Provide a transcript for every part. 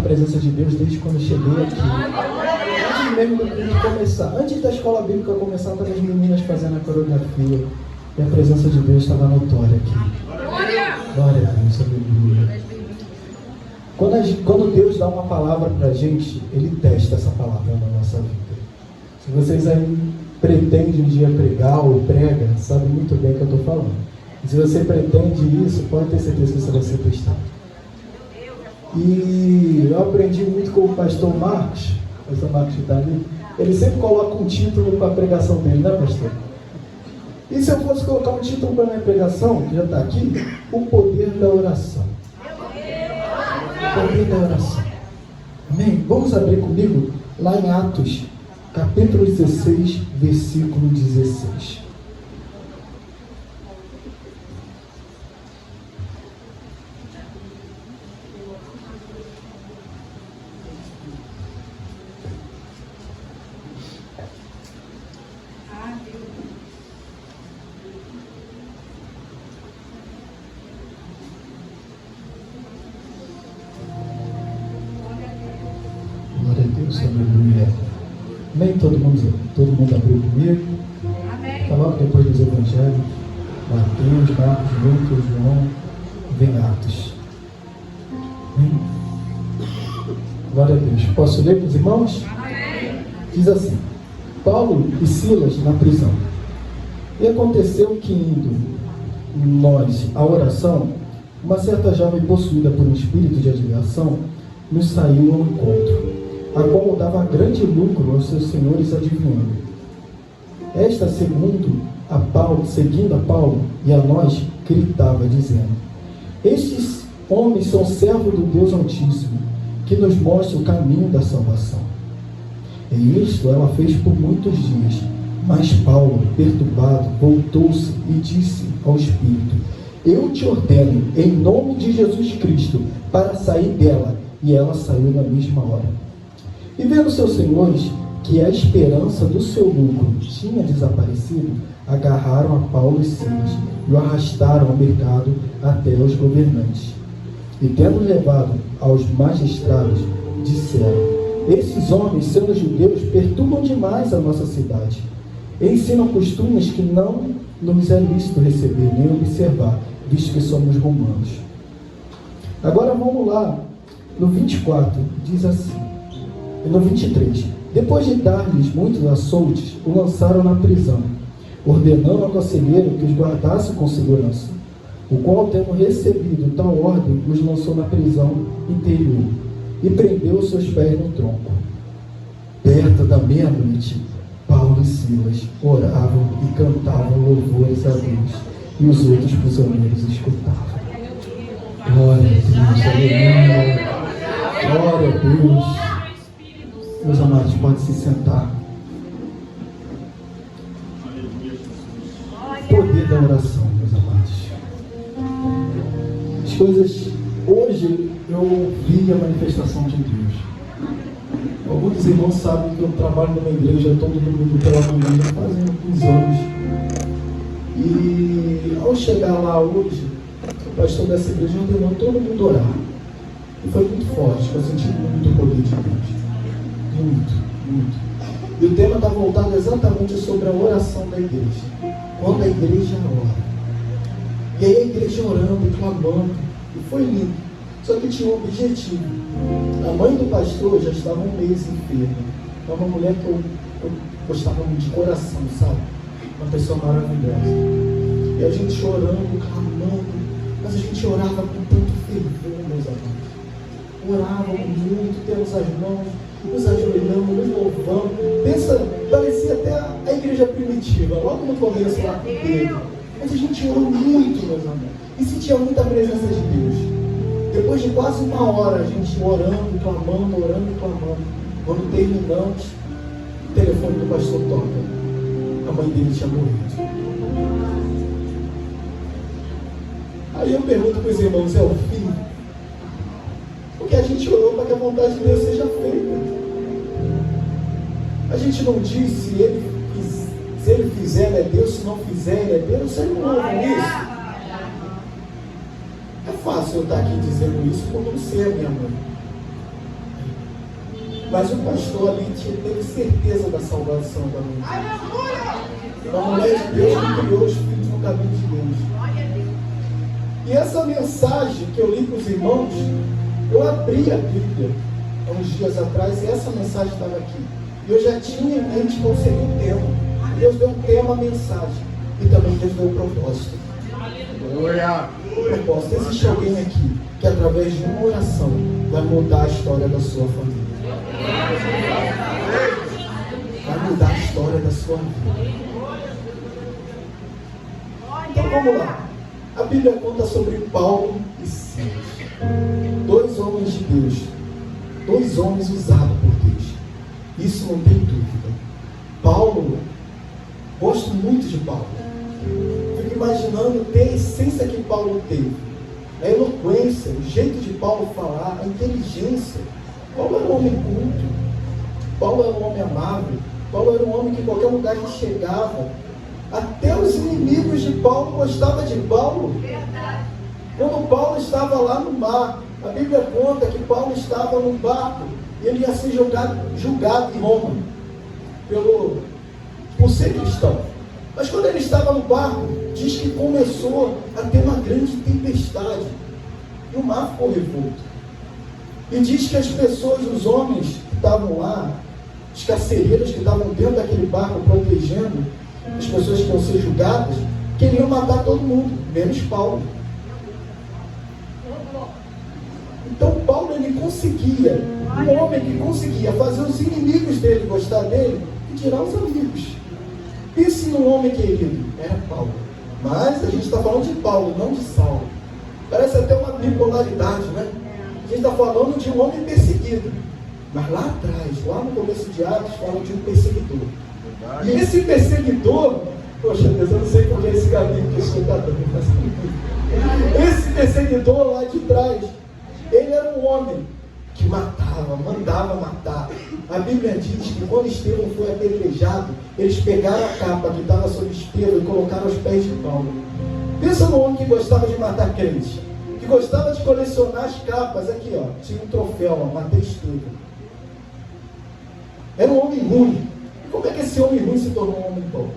A presença de Deus desde quando eu cheguei aqui. Antes mesmo de começar, antes da escola bíblica começar, estavam as meninas fazendo a coreografia. E a presença de Deus estava notória aqui. Glória a Deus, aleluia. Quando Deus dá uma palavra para a gente, Ele testa essa palavra na nossa vida. Se vocês aí pretendem um dia pregar ou prega, sabe muito bem o que eu estou falando. E se você pretende isso, pode ter certeza que você vai ser testado. E eu aprendi muito com o pastor Marcos que está ali. Ele sempre coloca um título para a pregação dele, né, pastor? E se eu fosse colocar um título para a minha pregação, que já está aqui, o poder da oração. O poder da oração. Amém? Vamos abrir comigo lá em Atos, capítulo 16, versículo 16. Aleluia. Amém? Todo mundo abriu comigo? Amém. Está logo depois dos evangelhos. Mateus, Marcos, Lucas, João, vem Atos. Amém? Glória a Deus. Posso ler para os irmãos? Amém. Diz assim: Paulo e Silas na prisão. E aconteceu que, indo nós à oração, uma certa jovem possuída por um espírito de adivinhação nos saiu ao encontro, a qual dava grande lucro aos seus senhores adivinhando. Esta, seguindo a Paulo e a nós, gritava, dizendo: Estes homens são servos do Deus Altíssimo, que nos mostra o caminho da salvação. E isto ela fez por muitos dias. Mas Paulo, perturbado, voltou-se e disse ao Espírito: Eu te ordeno, em nome de Jesus Cristo, para sair dela. E ela saiu na mesma hora. E vendo seus senhores que a esperança do seu lucro tinha desaparecido, agarraram a Paulo e Silas e o arrastaram ao mercado até aos governantes. E tendo levado aos magistrados, disseram: Esses homens, sendo judeus, perturbam demais a nossa cidade. Ensinam costumes que não nos é lícito receber nem observar, visto que somos romanos. Agora vamos lá, no 24, diz assim. No 23, depois de dar-lhes muitos açoutes, o lançaram na prisão, ordenando ao conselheiro que os guardasse com segurança, o qual, tendo recebido tal ordem, os lançou na prisão interior e prendeu os seus pés no tronco. Perto da meia-noite, Paulo e Silas oravam e cantavam louvores a Deus, e os outros prisioneiros escutavam. Glória a Deus, aleluia. Glória a Deus. Meus amados, pode se sentar. Poder da oração, meus amados. As coisas, hoje eu vi a manifestação de Deus. Alguns irmãos sabem que eu trabalho numa igreja todo domingo pela manhã, já fazem alguns anos. E ao chegar lá hoje, o pastor dessa igreja ordenou todo mundo orar. E foi muito forte, eu senti muito o poder de Deus. Muito. E o tema está voltado exatamente sobre a oração da igreja. Quando a igreja ora. E aí a igreja orando e clamando. E foi lindo. Só que tinha um objetivo. A mãe do pastor já estava um mês enferma. É uma mulher que eu gostava muito de coração, sabe? Uma pessoa maravilhosa. E a gente orando, clamando. Mas a gente orava com tanto fervor, meus amigos. Orávamos muito, temos as mãos, nos ajoelhamos, nos louvamos. Pensa, parecia até a igreja primitiva, logo no começo lá com Pedro. Mas a gente orou muito, meus amigos, e sentia muita presença de Deus. Depois de quase uma hora, a gente orando, clamando. Quando terminamos, o telefone do pastor toca. A mãe dele tinha morrido. Aí eu pergunto para os irmãos: é o fim? Porque a gente orou para que a vontade de Deus seja feita. A gente não diz se ele fizer, ele é Deus, se não fizer, ele é Deus. Você não ouve isso? É fácil eu estar aqui dizendo isso quando não sei a minha mãe. Mas o pastor ali teve certeza da salvação também. A mulher de Deus que criou os filhos no caminho de Deus. E essa mensagem que eu li para os irmãos, eu abri a Bíblia há uns dias atrás e essa mensagem estava aqui. E eu já tinha em mente qual seria o tema. Deus deu um tema à mensagem. E também Deus deu um propósito. Propósito. Existe alguém aqui que através de uma oração vai mudar a história da sua família. Vai mudar a história da sua vida. Então vamos lá. A Bíblia conta sobre Paulo e Silas. 2 homens de Deus. 2 homens usados por Deus. Isso não tem dúvida. Paulo, gosto muito de Paulo. Fico imaginando ter a essência que Paulo teve. A eloquência, o jeito de Paulo falar, a inteligência. Paulo era um homem culto. Paulo era um homem amável. Paulo era um homem que em qualquer lugar que chegava, até os inimigos de Paulo gostavam de Paulo. Quando Paulo estava lá no mar, a Bíblia conta que Paulo estava no barco e ele ia ser julgado em Roma por ser cristão. Mas quando ele estava no barco, diz que começou a ter uma grande tempestade e o mar ficou revolto. E diz que as pessoas, os homens que estavam lá, os carcereiros que estavam dentro daquele barco protegendo as pessoas que iam ser julgadas, queriam matar todo mundo, menos Paulo. Então Paulo, ele conseguia, um homem que conseguia fazer os inimigos dele gostar dele e tirar os amigos. Pense num homem querido, era Paulo. Mas a gente está falando de Paulo, não de Saulo. Parece até uma bipolaridade, né? A gente está falando de um homem perseguido. Mas lá atrás, lá no começo de Atos, fala de um perseguidor. E esse perseguidor, poxa Deus, eu não sei por que esse caminho que o Senhor está dando. Esse perseguidor lá de trás, ele era um homem que matava, mandava matar. A Bíblia diz que quando Estevão foi apedrejado, eles pegaram a capa que estava sobre Estevão e colocaram aos pés de Paulo. Pensa no homem que gostava de matar crentes, que gostava de colecionar as capas. Aqui, ó, tinha um troféu, ó, matei Estevão. Era um homem ruim. E como é que esse homem ruim se tornou um homem bom?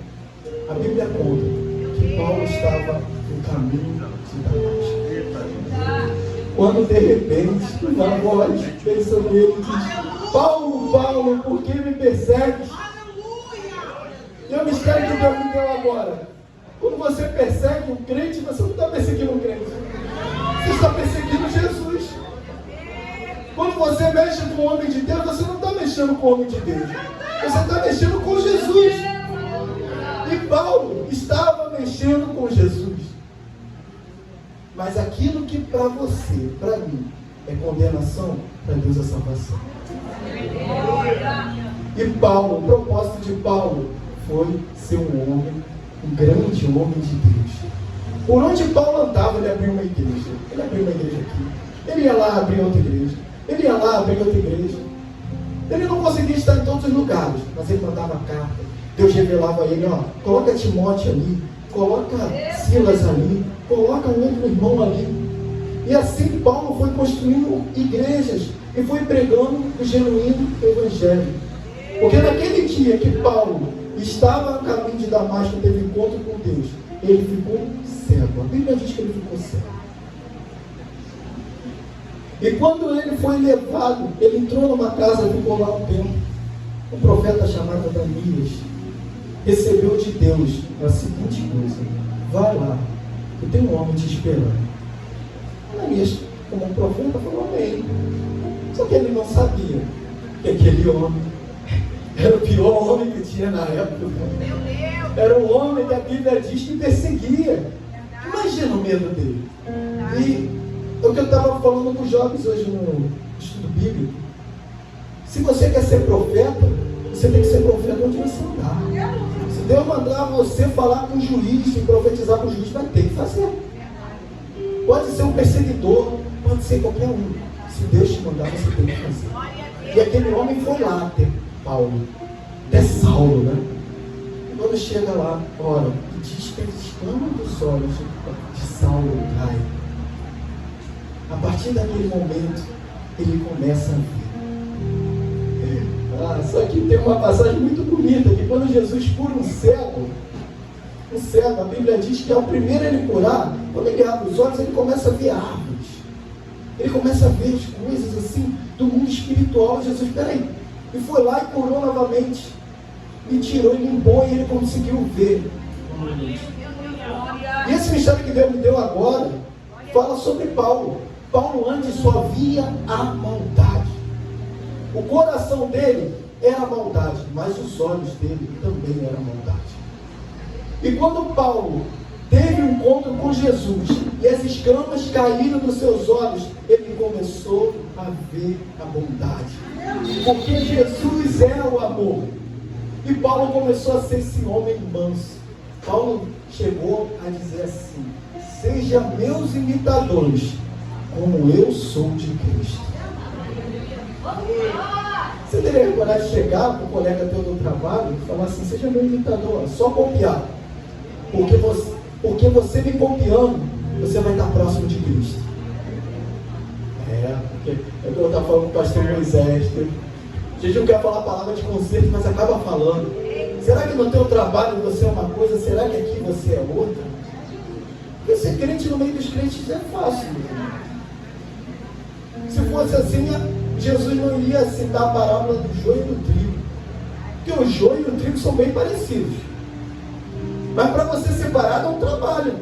A Bíblia conta que Paulo estava no caminho de Damasco. Quando de repente uma voz veio sobre ele e diz: Paulo, Paulo, por que me persegues? E o mistério que Deus me deu agora: quando você persegue um crente, você não está perseguindo um crente, você está perseguindo Jesus. Quando você mexe com o homem de Deus, você não está mexendo com o homem de Deus, você está mexendo com Jesus. E Paulo estava mexendo com Jesus. Mas aquilo que para você, para mim, é condenação, para Deus é salvação. E Paulo, o propósito de Paulo foi ser um homem, um grande homem de Deus. Por onde Paulo andava, ele abriu uma igreja. Ele abriu uma igreja aqui. Ele ia lá abrir outra igreja. Ele ia lá abrir outra igreja. Ele não conseguia estar em todos os lugares, mas ele mandava carta. Deus revelava a ele: ó, coloca Timóteo ali, coloca Silas ali, coloca um outro irmão ali. E assim Paulo foi construindo igrejas e foi pregando o genuíno evangelho. Porque naquele dia que Paulo estava no caminho de Damasco, teve encontro com Deus, ele ficou cego. A Bíblia diz que ele ficou cego. E quando ele foi levado, ele entrou numa casa, ficou lá um tempo. Um profeta chamado Ananias recebeu de Deus a seguinte coisa: vai lá, que tem um homem te esperando. Ananias, como um profeta, falou amém. Só que ele não sabia que aquele homem era o pior homem que tinha na época. Era um homem que a Bíblia diz que perseguia. Imagina o medo dele. E é o que eu estava falando com os jovens hoje no estudo bíblico. Se você quer ser profeta, você tem que ser profeta onde você andar. Se Deus mandar você falar com o juiz e profetizar com o juiz, vai ter que fazer. Pode ser um perseguidor, pode ser qualquer um. Se Deus te mandar, você tem que fazer. E aquele homem foi lá até Paulo, até Saulo, né? E quando chega lá, ora, e diz que a escama dos olhos de Saulo cai. A partir daquele momento, ele começa a ver. Só que tem uma passagem muito bonita, que quando Jesus cura um cego, a Bíblia diz que ao primeiro ele curar, quando ele abre os olhos, ele começa a ver árvores. Ele começa a ver as coisas assim, do mundo espiritual. Jesus, peraí, e foi lá e curou novamente. E tirou, e limpou, e ele conseguiu ver. E esse mistério que Deus me deu agora, fala sobre Paulo. Paulo antes só via a maldade. O coração dele era maldade, mas os olhos dele também eram maldade. E quando Paulo teve um encontro com Jesus e as escamas caíram dos seus olhos, ele começou a ver a bondade. Porque Jesus era o amor. E Paulo começou a ser esse homem manso. Paulo chegou a dizer assim: seja meus imitadores, como eu sou de Cristo. Você teria coragem de chegar para o colega teu do trabalho e falar assim: seja meu imitador, só copiar. Porque você me copiando, você vai estar próximo de Cristo. Porque eu estava falando com o pastor Moisés. A gente não quer falar a palavra de conselho, mas acaba falando. Será que no teu trabalho você é uma coisa? Será que aqui você é outra? Porque ser crente no meio dos crentes é fácil. Se fosse assim, Jesus não iria citar a parábola do joio e do trigo. Porque o joio e o trigo são bem parecidos. Mas para você separar, dá um trabalho.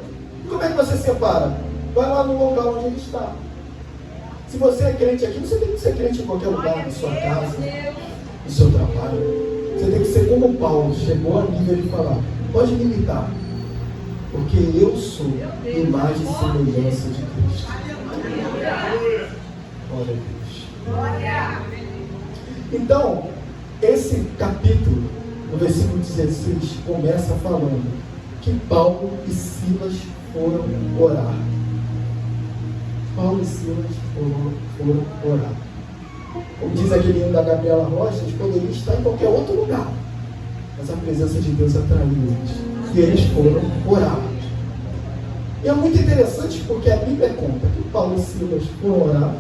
Como é que você separa? Vai lá no local onde ele está. Se você é crente aqui, você tem que ser crente em qualquer lugar, na sua casa, no seu trabalho. Você tem que ser como Paulo, chegou a nível de falar: pode me imitar, porque eu sou imagem e semelhança de Cristo. Glória a Deus. Então, esse capítulo, no versículo 16, começa falando que Paulo e Silas foram orar. Paulo e Silas foram orar. Como diz aquele hino da Gabriela Rocha, eles poderiam estar em qualquer outro lugar, mas a presença de Deus atraiu eles. E eles foram orar. E é muito interessante porque a Bíblia conta que Paulo e Silas foram orar.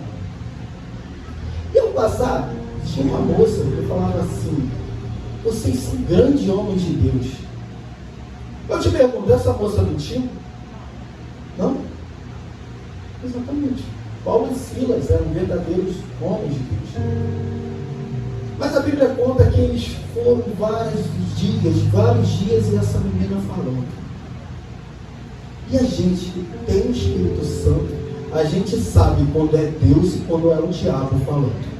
E ao passar, tinha uma moça que falava assim: vocês são grandes homens de Deus. Eu te pergunto, essa moça não tinha? Não? Exatamente. Paulo e Silas eram verdadeiros homens de Deus. Mas a Bíblia conta que eles foram vários dias e essa menina falando. E a gente tem o Espírito Santo, a gente sabe quando é Deus e quando é o diabo falando.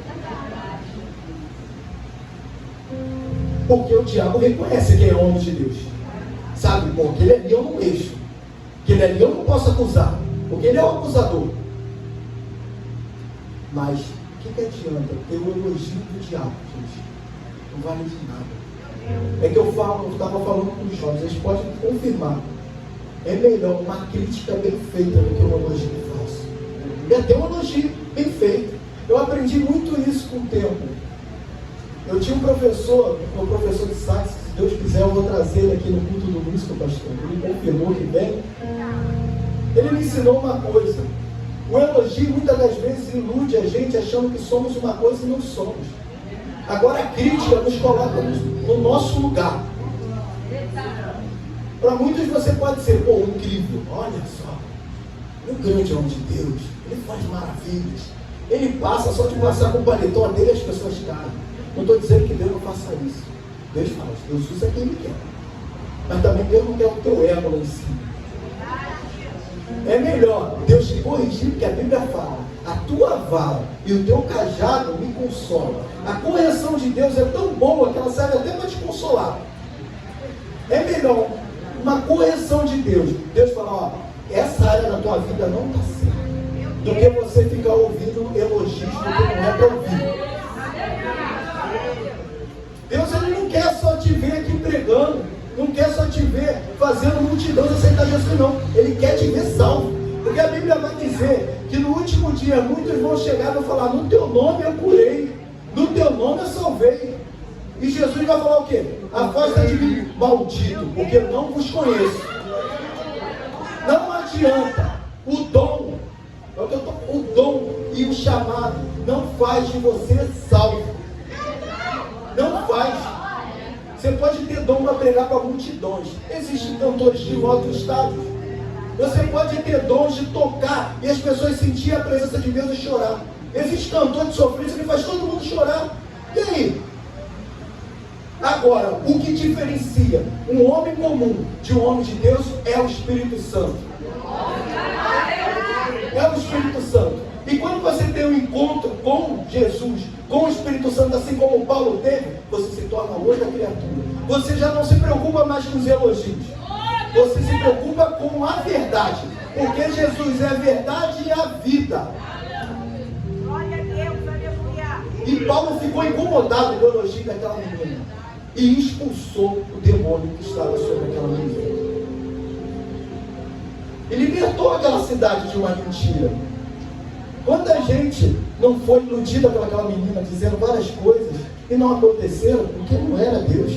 Porque o diabo reconhece quem é homem de Deus. Sabe? Porque ele ali eu não mexo. Que ele ali eu não posso acusar. Porque ele é o acusador. Mas o que adianta ter o elogio do diabo, gente? Não vale de nada. É que eu estava falando com os jovens, eles podem confirmar. É melhor uma crítica bem feita do que um elogio falso. E até um elogio bem feito. Eu aprendi muito isso com o tempo. Eu tinha um professor, o professor de sax, se Deus quiser eu vou trazer ele aqui no culto do músico, pastor. Ele confirmou que vem. Ele me ensinou uma coisa: o elogio muitas das vezes ilude a gente achando que somos uma coisa e não somos. Agora a crítica nos coloca no nosso lugar. Para muitos você pode ser: pô, incrível, olha só, um grande homem de Deus, ele faz maravilhas, ele passa, só de passar com o paletó dele as pessoas caem. Não estou dizendo que Deus não faça isso. Deus faz, Deus usa quem Ele quer. Mas também Deus não quer o teu ego lá em cima. É melhor Deus te corrigir, porque a Bíblia fala: a tua vara e o teu cajado me consolam. A correção de Deus é tão boa que ela serve até para te consolar. É melhor uma correção de Deus. Deus fala: ó, essa área da tua vida não está certa, do que você ficar ouvindo elogios do que não é para ouvir. Deus, Ele não quer só te ver aqui pregando, não quer só te ver fazendo multidão aceitar Jesus, não. Ele quer te ver salvo. Porque a Bíblia vai dizer que no último dia muitos vão chegar e vão falar: no teu nome eu curei, no teu nome eu salvei. E Jesus vai falar o quê? Afasta de mim, maldito, porque eu não vos conheço. Não adianta. O dom e o chamado não faz de você salvo. Não Você pode ter dom para pregar para multidões. Existem cantores de outros estados. Você pode ter dons de tocar e as pessoas sentirem a presença de Deus e chorar. Existe cantor de sofrência que faz todo mundo chorar. E aí? Agora, o que diferencia um homem comum de um homem de Deus é o Espírito Santo. É o Espírito Santo. E quando você tem um encontro com Jesus, com o Espírito Santo, assim como Paulo teve, você se torna outra criatura. Você já não se preocupa mais com os elogios. Você se preocupa com a verdade. Porque Jesus é a verdade e a vida. Glória a Deus, aleluia. E Paulo ficou incomodado com o elogio daquela menina. E expulsou o demônio que estava sobre aquela menina. E libertou aquela cidade de uma mentira. Quanta gente não foi iludida pelaquela menina, dizendo várias coisas, e não aconteceram, porque não era Deus.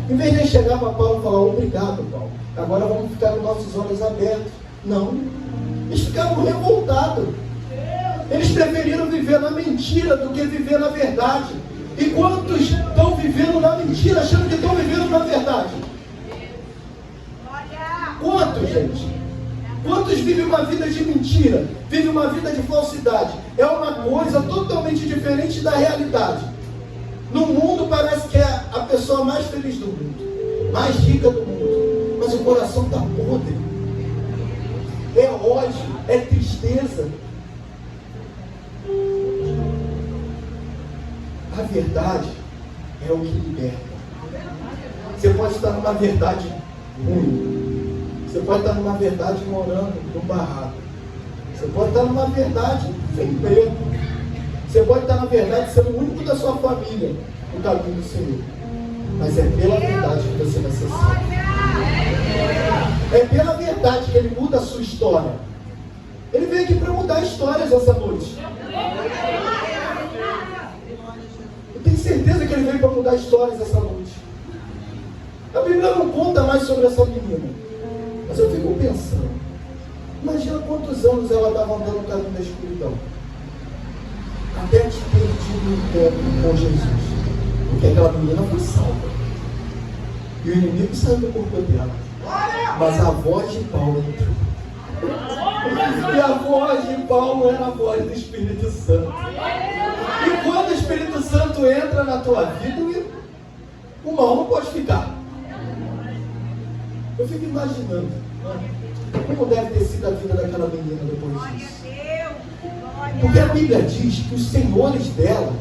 Em vez de chegar para Paulo e falar, obrigado, Paulo, agora vamos ficar com nossos olhos abertos. Não. Eles ficaram revoltados. Eles preferiram viver na mentira do que viver na verdade. E quantos estão vivendo na mentira, achando que estão vivendo na verdade? Quantos, gente? Quantos vivem uma vida de mentira? Vivem uma vida de falsidade? É uma coisa totalmente diferente da realidade. No mundo parece que é a pessoa mais feliz do mundo, mais rica do mundo, mas o coração está podre. É ódio, é tristeza. A verdade é o que liberta. Você pode estar numa verdade ruim. Você pode estar numa verdade morando num barraco. Você pode estar numa verdade sem emprego. Você pode estar na verdade sendo o único da sua família no caminho do Senhor. Mas é pela verdade que você vai ser salvo. É pela verdade que Ele muda a sua história. Ele veio aqui para mudar histórias essa noite. Eu tenho certeza que Ele veio para mudar histórias essa noite. A Bíblia não conta mais sobre essa menina. Mas eu fico pensando, imagina quantos anos ela estava andando no caminho da escuridão. Até ter tido um encontro com Jesus. Porque aquela menina foi salva. E o inimigo saiu do corpo dela. Mas a voz de Paulo entrou. E a voz de Paulo era a voz do Espírito Santo. E quando o Espírito Santo entra na tua vida, o mal não pode ficar. Eu fico imaginando como deve ter sido a vida daquela menina depois disso. Porque a Bíblia diz que os senhores dela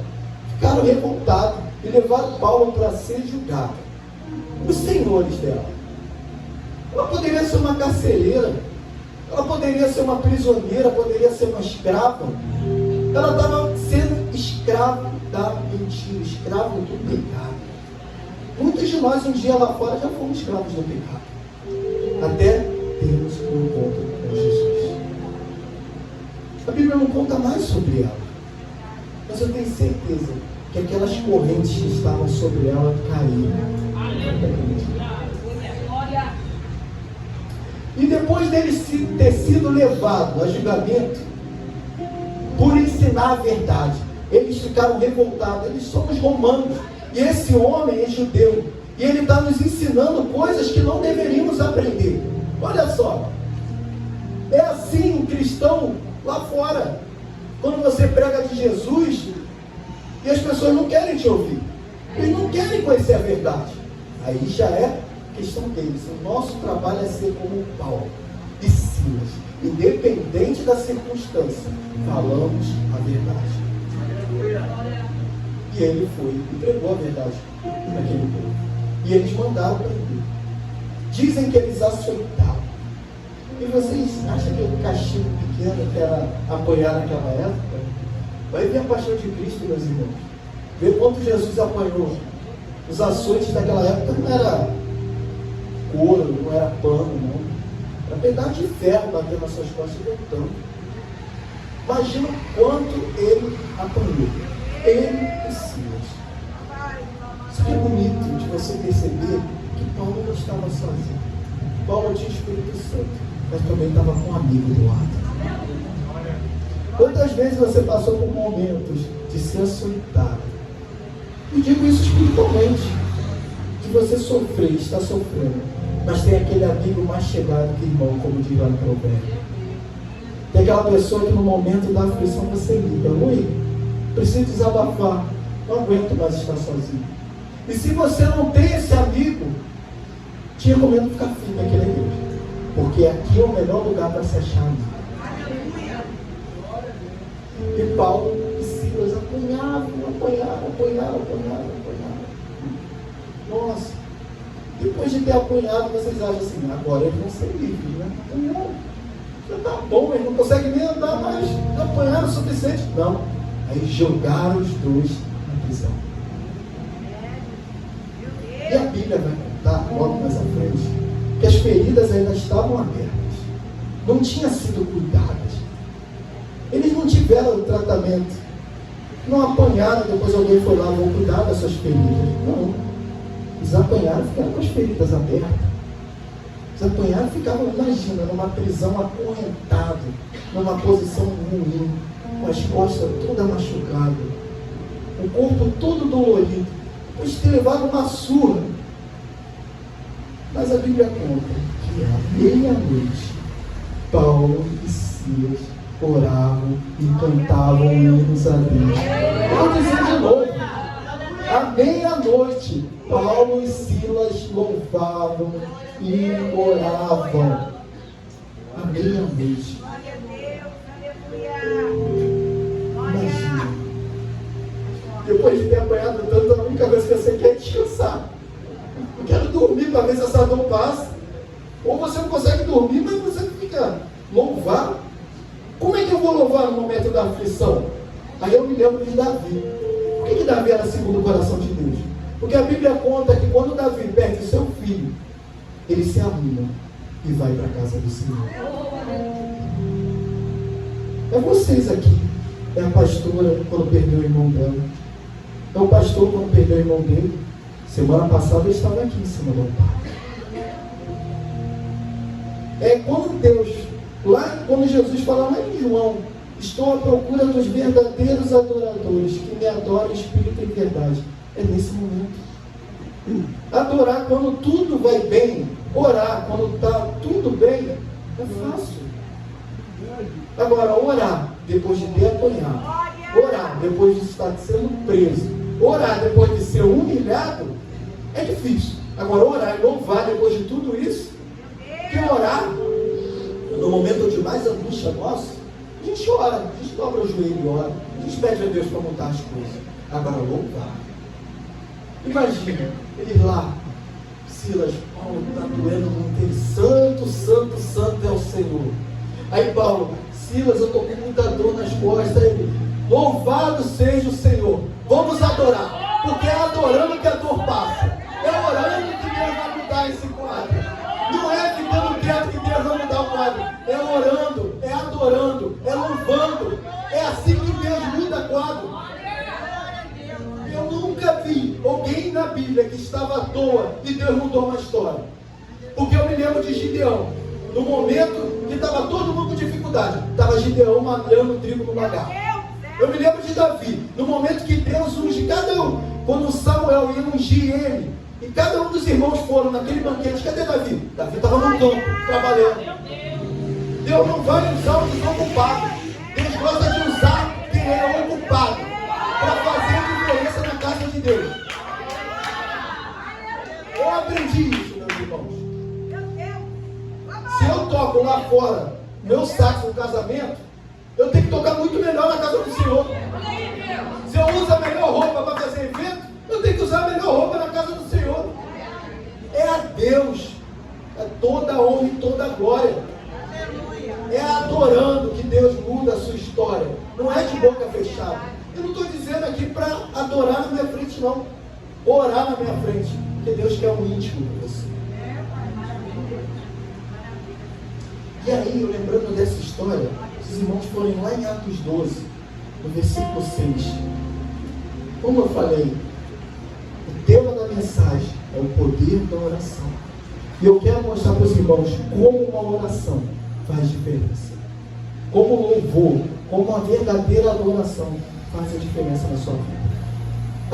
ficaram revoltados e levaram Paulo para ser julgado. Os senhores dela. Ela poderia ser uma carcereira, ela poderia ser uma prisioneira, poderia ser uma escrava. Ela estava sendo escrava da mentira, escrava do pecado. Muitos de nós um dia lá fora já fomos escravos do pecado. Até termos um encontro com Jesus. A Bíblia não conta mais sobre ela, mas eu tenho certeza que aquelas correntes que estavam sobre ela caíram. E depois dele ter sido levado a julgamento por ensinar a verdade, eles ficaram revoltados. Eles somos romanos e esse homem é judeu. E ele está nos ensinando coisas que não deveríamos aprender. Olha só. É assim um cristão lá fora. Quando você prega de Jesus e as pessoas não querem te ouvir. Eles não querem conhecer a verdade. Aí já é questão deles. O nosso trabalho é ser como Paulo e Silas. Independente da circunstância, falamos a verdade. E ele foi e pregou a verdade naquele povo. E eles mandaram para ele. Dizem que eles açoitavam. E vocês acham que o castigo pequeno que era apanhar naquela época? Vai ver a paixão de Cristo, meus irmãos. Vê quanto Jesus apanhou. Os açoites daquela época não era couro, não era pano, não. Era pedaço de ferro batendo nas suas costas e voltando. Imagina quanto ele apanhou. Ele e Silas. Isso que é bonito de você perceber que Paulo não estava sozinho. Paulo tinha o Espírito Santo, mas também estava com um amigo do lado. Quantas vezes você passou por momentos de ser açoitado? E digo isso espiritualmente. De Se você sofrer, está sofrendo, mas tem aquele amigo mais chegado que irmão, como diz lá no provérbio. Tem aquela pessoa que no momento da aflição você liga: oi, preciso desabafar, não aguento mais estar sozinho. E se você não tem esse amigo, te recomendo ficar firme aqui na igreja, porque aqui é o melhor lugar para se achar amigo. E Paulo e Silas apanhavam. Nossa, depois de ter apanhado, vocês acham assim: agora eles vão ser livres, né? Não, já tá bom, eles não conseguem nem andar mais, já apanharam o suficiente. Não, aí jogaram os dois na prisão. E a Bíblia vai contar, logo mais à frente, que as feridas ainda estavam abertas, não tinham sido cuidadas. Eles não tiveram tratamento, não apanharam, depois alguém foi lá, vou cuidar das suas feridas. Não, eles apanharam e ficaram com as feridas abertas. Eles apanharam e ficavam, imagina, numa prisão acorrentado, numa posição ruim, com as costas todas machucadas, o corpo todo dolorido, depois de ter levado uma surra. Mas a Bíblia conta que à meia-noite, Paulo e Silas oravam e cantavam hinos a Deus. Vou dizer de novo: à meia-noite, Paulo e Silas louvavam e oravam. À meia-noite. Imagina, depois de ter apanhado tanto, a única coisa que você quer é descansar. Eu quero dormir para ver se essa dor passa. Ou você não consegue dormir, mas você fica louvar. Como é que eu vou louvar no momento da aflição? Aí eu me lembro de Davi. Por que Davi era segundo o coração de Deus? Porque a Bíblia conta que quando Davi perde seu filho, ele se arruma e vai para a casa do Senhor. É vocês aqui. É a pastora quando perdeu o irmão dela. É o pastor quando perdeu o irmão dele. Semana passada eu estava aqui em cima do altar. É quando Deus, lá quando Jesus fala lá em João: estou à procura dos verdadeiros adoradores, que me adoram em espírito e em verdade. É nesse momento. Adorar quando tudo vai bem, orar quando está tudo bem, é fácil. Agora, orar depois de ter apanhado, orar depois de estar sendo preso, orar depois de ser humilhado, é difícil. Agora, orar e louvar depois de tudo isso, que orar, no momento de mais angústia nossa, a gente ora, a gente dobra o joelho e ora, a gente pede a Deus para mudar as coisas. Agora, louvar. Imagina, eles lá, Silas, Paulo está doendo muito, ele, santo, santo, santo é o Senhor. Aí Paulo: Silas, eu estou com muita dor nas costas. Ele: louvado seja o Senhor, vamos adorar, porque é adorando que a dor passa, é orando que Deus vai mudar esse quadro. Não é ficando quieto que Deus vai mudar o quadro, é orando, é adorando, é louvando. É assim que Deus muda quadro. Eu nunca vi alguém na Bíblia que estava à toa e Deus mudou uma história. Porque eu me lembro de Gideão, no momento que estava todo mundo com dificuldade, estava Gideão malhando trigo no lagar. Eu me lembro de Davi, no momento que Deus unge cada um, quando Samuel ia ungir ele, e cada um dos irmãos foram naquele banquete. Cadê Davi? Davi estava no campo, trabalhando. Deus não vai usar o desocupados. Deus gosta de usar quem é ocupado para fazer a diferença na casa de Deus. Eu aprendi isso, meus irmãos. Se eu toco lá fora meu saxo no casamento, eu tenho que tocar muito melhor na casa do Senhor. Se eu uso a melhor roupa para fazer evento, eu tenho que usar a melhor roupa na casa do Senhor. É a Deus, é toda a honra e toda a glória. É adorando que Deus muda a sua história. Não é de boca fechada. Eu não estou dizendo aqui para adorar na minha frente, não. Orar na minha frente, porque Deus quer um íntimo de você. E aí, eu lembrando dessa história, os irmãos forem lá em Atos 12, no versículo 6. Como eu falei, o tema da mensagem é o poder da oração. E eu quero mostrar para os irmãos como uma oração faz diferença. Como o louvor, como uma verdadeira adoração faz a diferença na sua vida.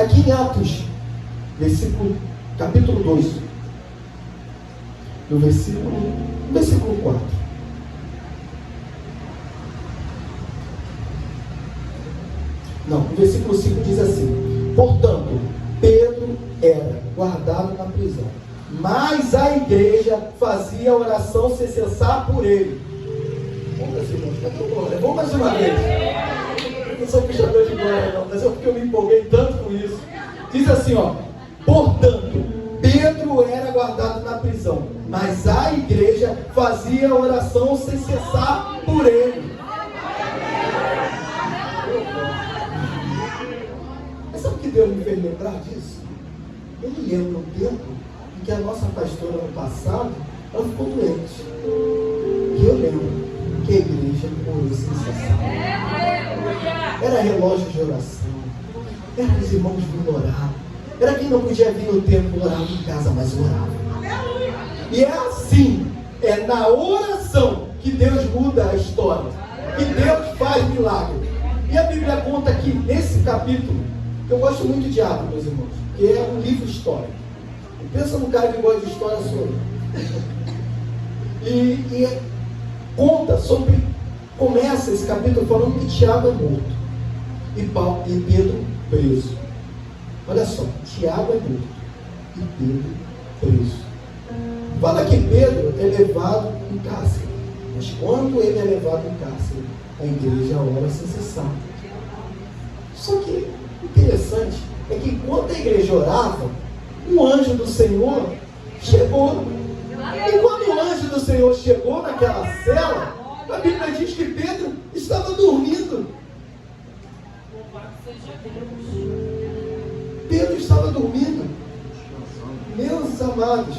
Aqui em Atos, capítulo 2, no versículo 4. Não, o versículo 5 diz assim: portanto, Pedro era guardado na prisão, mas a igreja fazia oração sem cessar por ele. Vamos mais uma vez. Eu não sou puxador de glória não, mas é porque eu me empolguei tanto com isso. Diz assim, ó: portanto, Pedro era guardado na prisão, mas a igreja fazia oração sem cessar por ele. Mas sabe o que Deus me fez lembrar disso? Eu me lembro um tempo em que a nossa pastora no passado, ela ficou doente. E eu lembro que a igreja orou sem cessar. Era relógio de oração, era os irmãos vindo orar, era quem não podia vir no templo orar em casa, mas orava. E é assim, é na oração que Deus muda a história, que Deus faz milagre. E a Bíblia conta que nesse capítulo, eu gosto muito de Atos, meus irmãos, que é um livro histórico. Pensa num cara que gosta de história sobre. E conta sobre, começa esse capítulo falando que Tiago é morto e Pedro preso. Olha só, Tiago é morto e Pedro preso. Fala que Pedro é levado em cárcere, mas quando ele é levado em cárcere, a igreja ora sem cessar. Só que interessante é que enquanto a igreja orava, um anjo do Senhor chegou. E quando o anjo do Senhor chegou naquela cela, a Bíblia diz que Pedro estava dormindo. Pedro estava dormindo. Meus amados,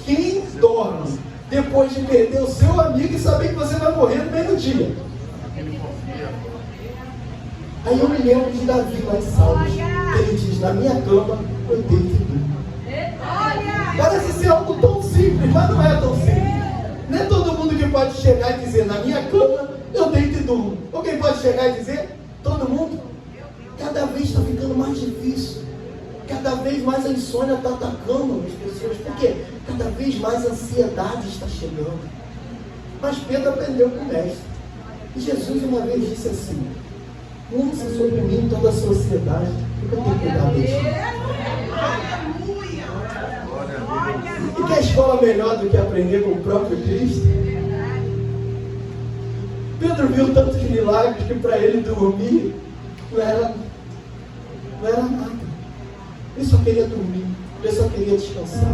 quem dorme depois de perder o seu amigo e saber que você vai morrer no meio do dia? Aí eu me lembro de Davi lá em Salmos. Ele diz: na minha cama eu deito e durmo. Parece ser algo tão simples, mas não é tão simples. Não é todo mundo que pode chegar e dizer: na minha cama eu deito e durmo. Ou quem pode chegar e dizer? Todo mundo. Cada vez está ficando mais difícil. Cada vez mais a insônia está atacando as pessoas. Por quê? Cada vez mais a ansiedade está chegando. Mas Pedro aprendeu com o mestre. E Jesus uma vez disse assim: lança sobre mim toda a sua ansiedade, porque eu tenho cuidado de ti. E que escola melhor do que aprender com o próprio Cristo? Pedro viu tantos milagres que para ele dormir não era nada. Ele só queria dormir, ele só queria descansar.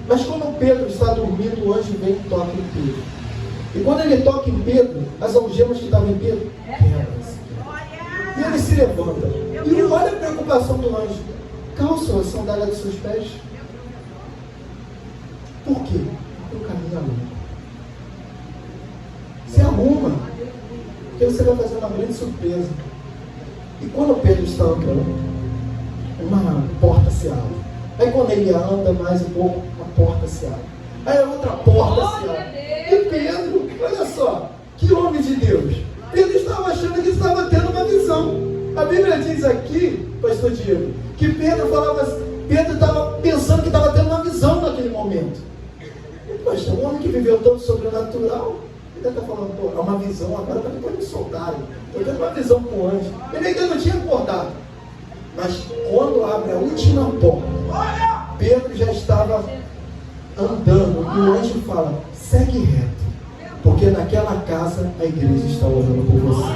Mas quando Pedro está dormindo, o anjo vem e toca em Pedro. E quando ele toca em Pedro, as algemas que estavam em Pedro quebram-se. E ele se levanta. E olha a preocupação do anjo: calça a sandália dos seus pés. Por quê? Porque o caminho é longo. Se arruma, porque você vai fazer uma grande surpresa. E quando Pedro está andando, uma porta se abre. Aí quando ele anda mais um pouco, a porta se abre. Aí a outra porta se abre. E Pedro, olha só, que homem de Deus. Pedro estava achando que estava tendo uma visão. A Bíblia diz aqui, pastor Diego, que Pedro estava pensando que estava tendo uma visão naquele momento. E, poxa, um homem que viveu tanto sobrenatural, ele está falando: pô, é uma visão, agora está tentando me soltar. Estou tendo uma visão com o anjo. Ele ainda não tinha acordado. Mas quando abre a última porta, Pedro já estava andando e o anjo fala: segue reto, porque naquela casa a igreja está orando por você.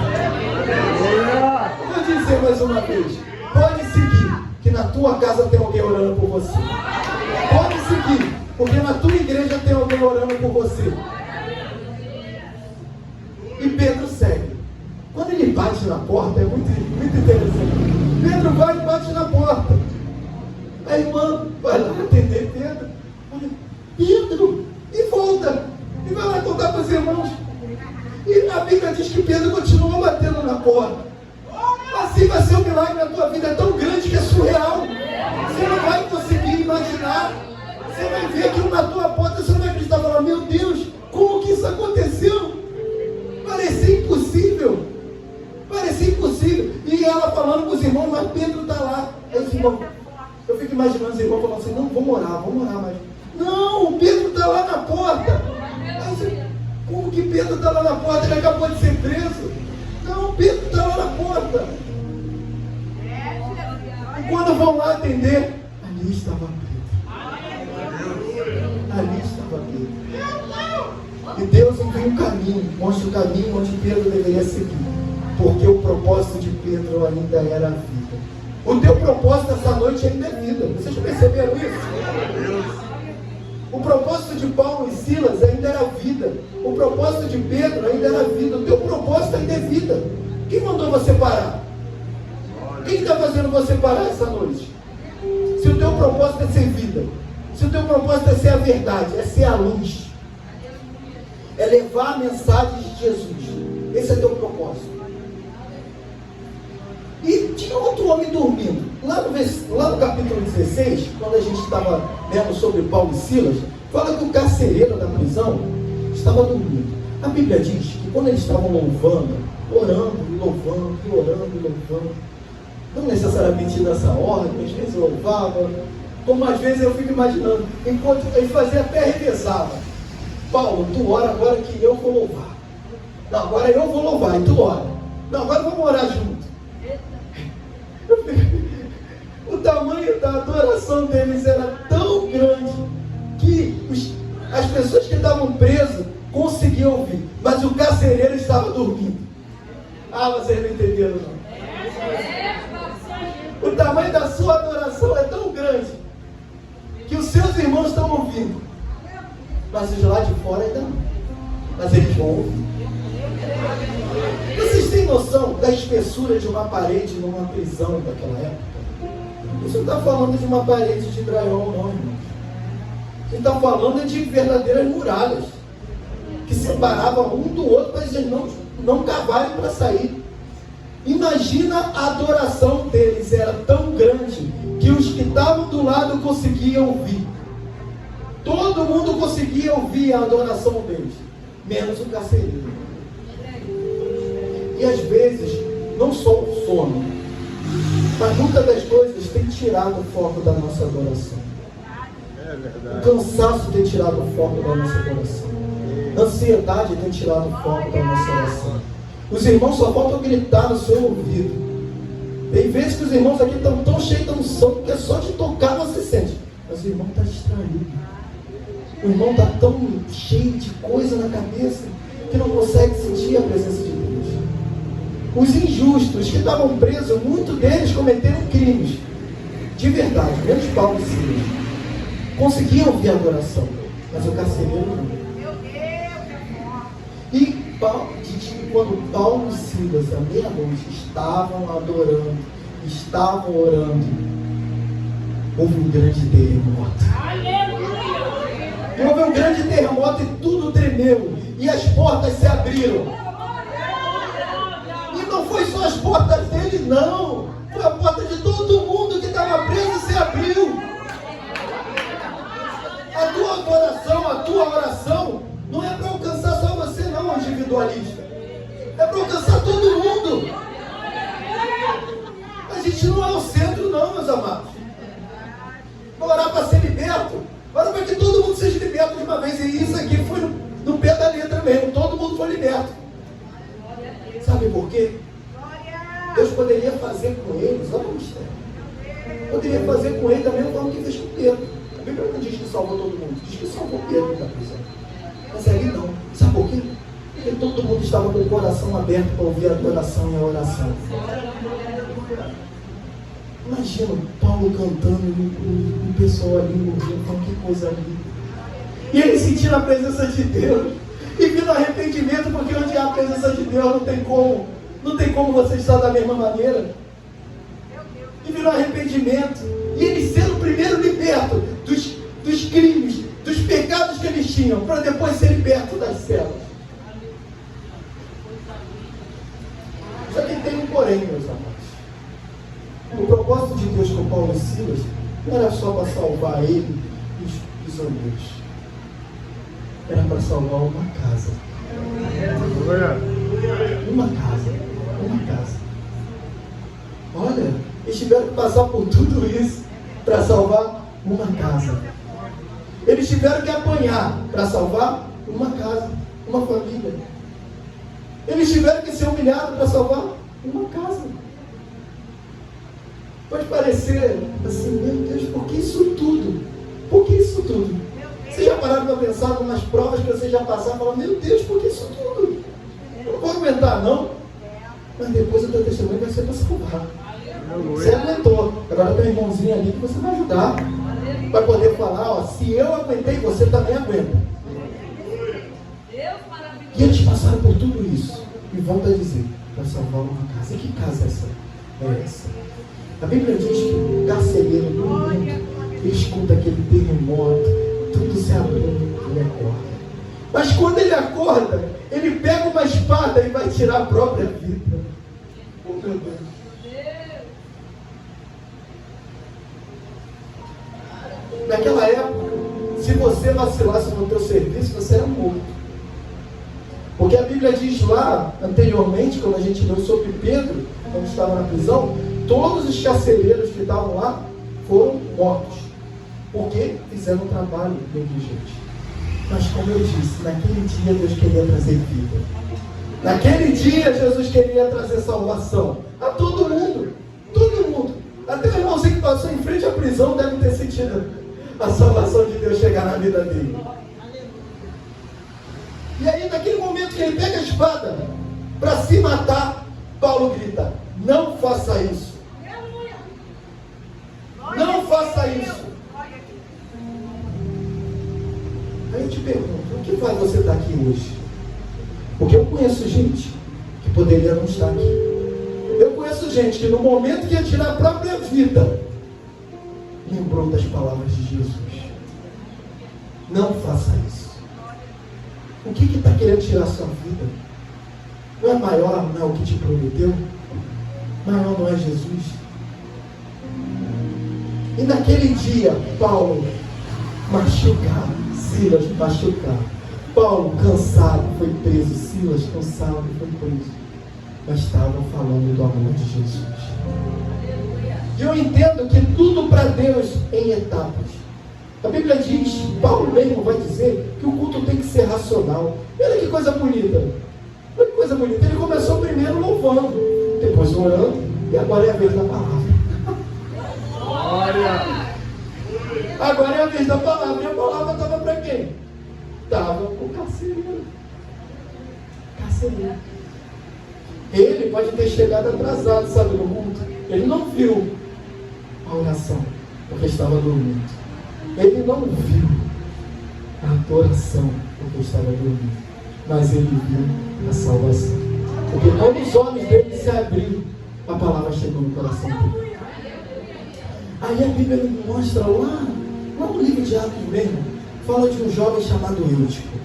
Vou dizer mais uma vez: pode seguir, que na tua casa tem alguém orando por você. Pode seguir, porque na tua igreja tem alguém orando por você. E Pedro segue. Quando ele bate na porta, é muito interessante. Pedro vai e bate na porta. A irmã vai lá atender Pedro. Olha, Pedro, e volta. E vai lá contar para os irmãos. E a Bíblia diz que Pedro continua batendo na porta. Assim vai ser o milagre na tua vida. É tão grande que é surreal. Você não vai conseguir imaginar. Você vai ver aquilo na tua porta. Você não vai acreditar. Falar: meu Deus, como que isso aconteceu? Parecia impossível. Parecia impossível. E ela falando com os irmãos: mas Pedro está lá. Aí os irmãos: Eu fico imaginando os irmãos falando assim, não, vamos orar, mas... Não, o Pedro está lá na porta. Como que Pedro está lá na porta? Ele acabou de ser preso. Não, Pedro está lá na porta. E quando vão lá atender, ali estava Pedro. Ali estava Pedro. E Deus envia um caminho, mostra o caminho onde Pedro deveria seguir. Porque o propósito de Pedro ainda era a vida. O teu propósito essa noite ainda é vida. Vocês perceberam isso? O propósito de Paulo e Silas ainda era vida. O propósito de Pedro ainda era vida. O teu propósito ainda é vida. Quem mandou você parar? Quem está fazendo você parar essa noite? Se o teu propósito é ser vida, se o teu propósito é ser a verdade, é ser a luz, é levar a mensagem de Jesus, esse é teu propósito. E tinha outro homem dormindo. Lá no capítulo 16, quando a gente estava lendo sobre Paulo e Silas, fala que o carcereiro da prisão estava dormindo. A Bíblia diz que quando eles estavam louvando, orando e louvando, e orando e louvando, não necessariamente nessa ordem, às vezes eu louvava, como às vezes eu fico imaginando, enquanto eles faziam até revezava. Paulo, tu ora agora que eu vou louvar. Não, agora eu vou louvar e tu ora. Não, agora vamos orar junto. O tamanho da adoração deles era tão grande que as pessoas que estavam presas conseguiam ouvir, mas o carcereiro estava dormindo. Ah, vocês não entenderam não. O tamanho da sua adoração é tão grande que os seus irmãos estão ouvindo, mas os lá de fora ainda não. Mas eles vão ouvir. Vocês têm noção da espessura de uma parede numa prisão daquela época? Isso não está falando de uma parede de drywall, não, irmão. Isso está falando de verdadeiras muralhas que separavam um do outro para eles não cavarem para sair. Imagina a adoração deles, era tão grande que os que estavam do lado conseguiam ouvir. Todo mundo conseguia ouvir a adoração deles, menos o carcereiro. E às vezes, não só o sono, mas muitas das coisas tem tirado o foco da nossa adoração. É verdade. O cansaço tem tirado o foco da nossa adoração. A ansiedade tem tirado o foco da nossa oração. Os irmãos só faltam gritar no seu ouvido. Tem vezes que os irmãos aqui estão tão cheios de unção que é só de tocar você sente. Mas o irmão está distraído. O irmão está tão cheio de coisa na cabeça que não consegue sentir a presença de Deus. Os injustos que estavam presos, muitos deles cometeram crimes. De verdade, menos Paulo e Silas. Conseguiam ouvir a adoração, mas o carcereiro não. E quando Paulo e Silas, à meia-noite, estavam adorando, estavam orando, houve um grande terremoto. E houve um grande terremoto e tudo tremeu. E as portas se abriram. E não foi só as portas dele, não. Foi a porta de todo mundo que estava preso e se abriu. A tua adoração, a tua oração, não é para alcançar só você, não, individualista. É para alcançar todo mundo. A gente não é o centro, não, meus amados. Vou orar para ser liberto. Ora para que todo mundo seja liberto de uma vez. E isso aqui foi no pé da letra mesmo. Todo mundo foi liberto. Sabe por quê? Deus poderia fazer com eles, olha o mistério. Poderia fazer com ele da mesma forma que fez com Pedro. A Bíblia não diz que salvou todo mundo, diz que salvou Pedro da prisão. Mas ali não. Sabe por quê? Porque todo mundo estava com o coração aberto para ouvir a adoração e a oração. Imagina Paulo cantando e o pessoal ali ouvindo, que coisa linda. E ele sentindo a presença de Deus. E vindo arrependimento, porque onde há a presença de Deus não tem como você estar da mesma maneira. E virou arrependimento. E ele sendo o primeiro liberto dos crimes, dos pecados que eles tinham, para depois ser liberto das celas. Só que tem um porém, meus amados. O propósito de Deus com Paulo e Silas não era só para salvar ele e os prisioneiros. Era para salvar uma casa. Uma casa. Olha, eles tiveram que passar por tudo isso. para salvar uma casa. Eles tiveram que apanhar para salvar uma casa, uma família. Eles tiveram que ser humilhados para salvar uma casa. Pode parecer assim, meu Deus, por que isso tudo? Por que isso tudo? Vocês já pararam para pensar nas provas que vocês já passaram e falaram, meu Deus, por que isso tudo? Eu não vou aguentar, não. Mas depois o teu testemunho vai ser para salvar. Você aguentou. Agora tem um irmãozinho ali que você vai ajudar. Vai poder falar, ó, se eu aguentei, você também aguenta. E eles passaram por tudo isso. E volta a dizer, para salvar uma casa. E que casa é essa? É essa. A Bíblia diz que o carcereiro do mundo, ele escuta aquele terremoto, tudo se abrindo, ele acorda. Mas quando ele acorda, ele pega uma espada e vai tirar a própria vida. Oh, meu Deus. Naquela época, se você vacilasse no teu serviço, você era morto. Porque a Bíblia diz lá, anteriormente, quando a gente leu sobre Pedro, quando estava na prisão, todos os carcereiros que estavam lá foram mortos. Porque fizeram um trabalho negligente. Mas como eu disse, naquele dia Deus queria trazer vida. Naquele dia Jesus queria trazer salvação a todo mundo. Todo mundo. Até o irmãozinho que passou em frente à prisão deve ter sentido a salvação de Deus chegar na vida dele. E aí, naquele momento que ele pega a espada para se matar, Paulo grita, não faça isso. Não faça isso. Aí eu te pergunto, o que faz você estar aqui hoje? Porque eu conheço gente que poderia não estar aqui. Eu conheço gente que no momento que ia tirar a própria vida, lembrou das palavras de Jesus. Não faça isso. O que está querendo tirar a sua vida? Não é maior, não é o que te prometeu? Maior não é Jesus? E naquele dia, Paulo machucado, Silas machucado. Paulo cansado foi preso, Silas cansado foi preso. Mas estavam falando do amor de Jesus. E eu entendo que tudo para Deus em etapas. A Bíblia diz, Paulo mesmo vai dizer, que o culto tem que ser racional. Olha que coisa bonita. Olha que coisa bonita. Ele começou primeiro louvando, depois orando, e agora é a vez da palavra. Glória! Agora é a vez da palavra. E a palavra estava para quem? Estava o carcereiro. Carcereiro. Ele pode ter chegado atrasado, sabe, no culto. Ele não viu a oração, porque estava dormindo. Ele não viu a adoração, porque estava dormindo. Mas ele viu a salvação. Porque quando os olhos dele se abriram, a palavra chegou no coração dele. Aí a Bíblia me mostra lá no livro de Atos mesmo, fala de um jovem chamado Eutico.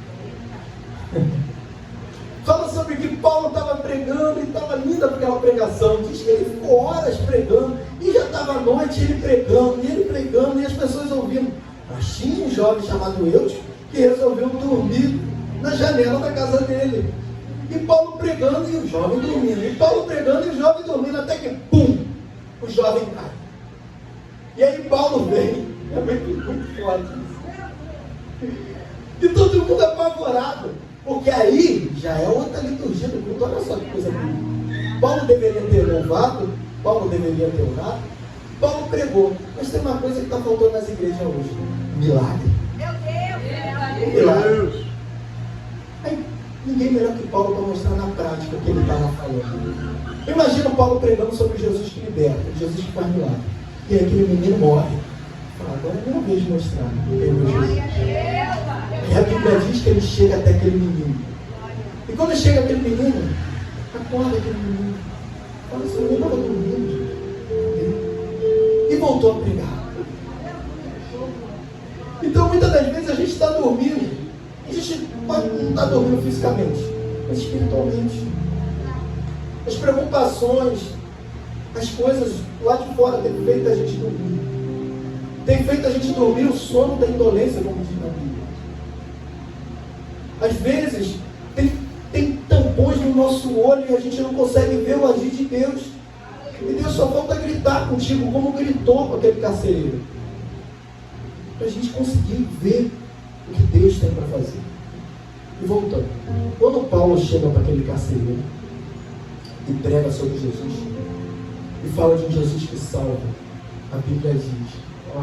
Fala sobre que Paulo estava pregando e estava linda aquela pregação. Diz que ele ficou horas pregando e já estava à noite ele pregando e as pessoas ouvindo. Mas tinha um jovem chamado Eutico que resolveu dormir na janela da casa dele. E Paulo pregando e o jovem dormindo. E Paulo pregando e o jovem dormindo, até que pum, o jovem cai. E aí Paulo vem, é muito forte isso. E todo mundo apavorado. Porque aí já é outra liturgia do culto. Olha só que coisa bonita. Paulo deveria ter louvado, Paulo deveria ter orado, Paulo pregou. Mas tem uma coisa que está faltando nas igrejas hoje: milagre. Meu Deus! Milagre. Aí, ninguém melhor que Paulo para mostrar na prática o que ele estava falando. Imagina Paulo pregando sobre Jesus que liberta, Jesus que faz milagre. E aí aquele menino morre. Fala, agora é minha vez de mostrar quem é meu Jesus. E a Bíblia diz que ele chega até aquele menino. E quando chega aquele menino, acorda aquele menino. Fala, esse menino estava dormindo. E voltou a pregar. Então muitas das vezes a gente está dormindo. A gente não está dormindo fisicamente, mas espiritualmente. As preocupações, as coisas lá de fora têm feito a gente dormir. Tem feito a gente dormir o sono da indolência, como diz na Bíblia. Às vezes, tem tampões no nosso olho e a gente não consegue ver o agir de Deus. E Deus só falta gritar contigo, como gritou com aquele carcereiro. Para a gente conseguir ver o que Deus tem para fazer. E voltando. Quando Paulo chega para aquele carcereiro e prega sobre Jesus, e fala de um Jesus que salva, a Bíblia diz, ó,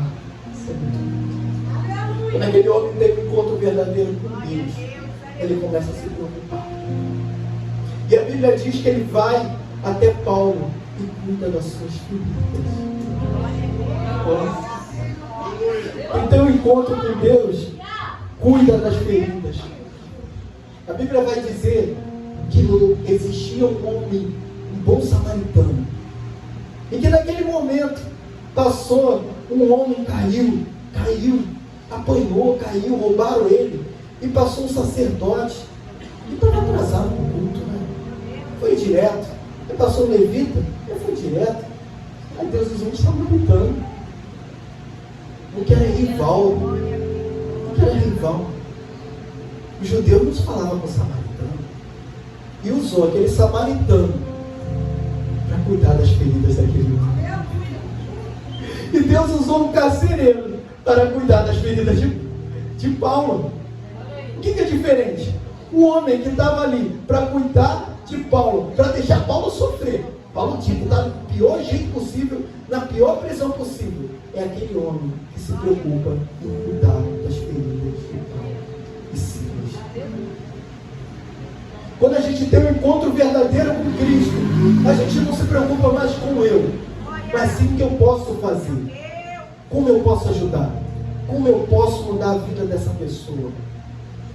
isso é muito lindo. Quando aquele homem teve um encontro verdadeiro com Deus, ele começa a se preocupar. E a Bíblia diz que ele vai até Paulo e cuida das suas feridas. Quem tem um encontro com Deus, cuida das feridas. A Bíblia vai dizer que existia um homem, um bom samaritano, e que naquele momento passou um homem, caiu, apanhou, caiu, roubaram ele, e passou um sacerdote, e estava atrasado no culto, né? Foi direto. E passou um levita, e foi direto. Aí Deus usou um samaritano, o que era rival, Os judeus não se falavam com o samaritano, e usou aquele samaritano para cuidar das feridas daquele homem. E Deus usou um carcereiro para cuidar das feridas de Paulo. O que é diferente? O homem que estava ali para cuidar de Paulo, para deixar Paulo sofrer. Paulo tinha que estar do pior jeito possível, na pior prisão possível. É aquele homem que se preocupa em cuidar das feridas de Paulo e Silas. Quando a gente tem um encontro verdadeiro com Cristo, a gente não se preocupa mais com eu, mas sim o que eu posso fazer. Como eu posso ajudar? Como eu posso mudar a vida dessa pessoa?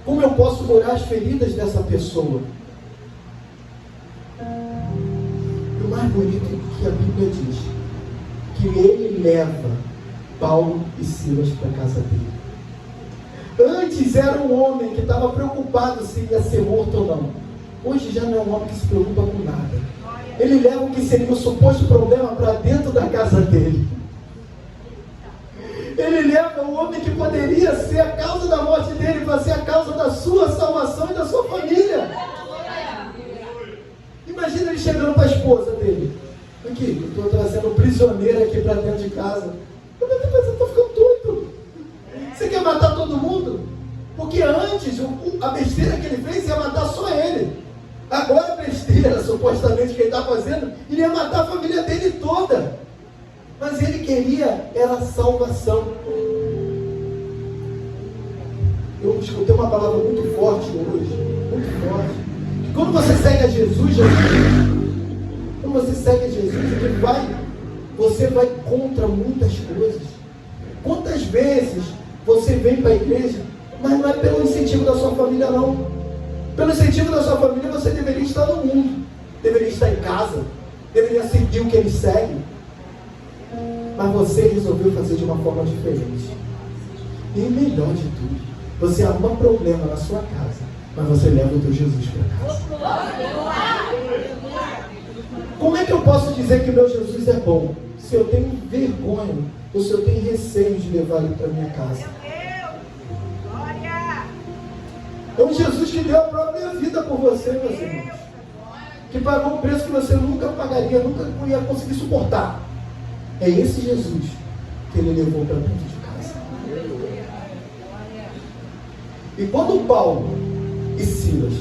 Como eu posso curar as feridas dessa pessoa? E o mais bonito é que a Bíblia diz que ele leva Paulo e Silas para a casa dele. Antes era um homem que estava preocupado se ia ser morto ou não. Hoje já não é um homem que se preocupa com nada. Ele leva o que seria o suposto problema para dentro da casa dele. Ele leva o homem que poderia ser a causa da morte dele para ser a causa da sua salvação e da sua família. Imagina ele chegando para a esposa dele. Aqui, eu estou trazendo um prisioneiro aqui para dentro de casa. Eu estou ficando doido. Você quer matar todo mundo? Porque antes, a besteira que ele fez ia matar só ele. Agora a besteira, supostamente, que ele está fazendo, iria matar a família dele toda. Mas ele queria, era salvação. Eu escutei uma palavra muito forte hoje, muito forte. Que quando você segue a Jesus, quando você segue a Jesus, você vai contra muitas coisas. Quantas vezes você vem para a igreja, mas não é pelo incentivo da sua família, não. Pelo incentivo da sua família, você deveria estar no mundo, deveria estar em casa, deveria seguir o que eles seguem. Mas você resolveu fazer de uma forma diferente. E o melhor de tudo, você arruma problema na sua casa, mas você leva o teu Jesus para casa. Como é que eu posso dizer que o meu Jesus é bom, se eu tenho vergonha, ou se eu tenho receio de levar ele para minha casa? É um Jesus que deu a própria vida por você, meus irmãos. Que pagou um preço que você nunca pagaria, nunca ia conseguir suportar. É esse Jesus que ele levou para dentro de casa. E quando Paulo e Silas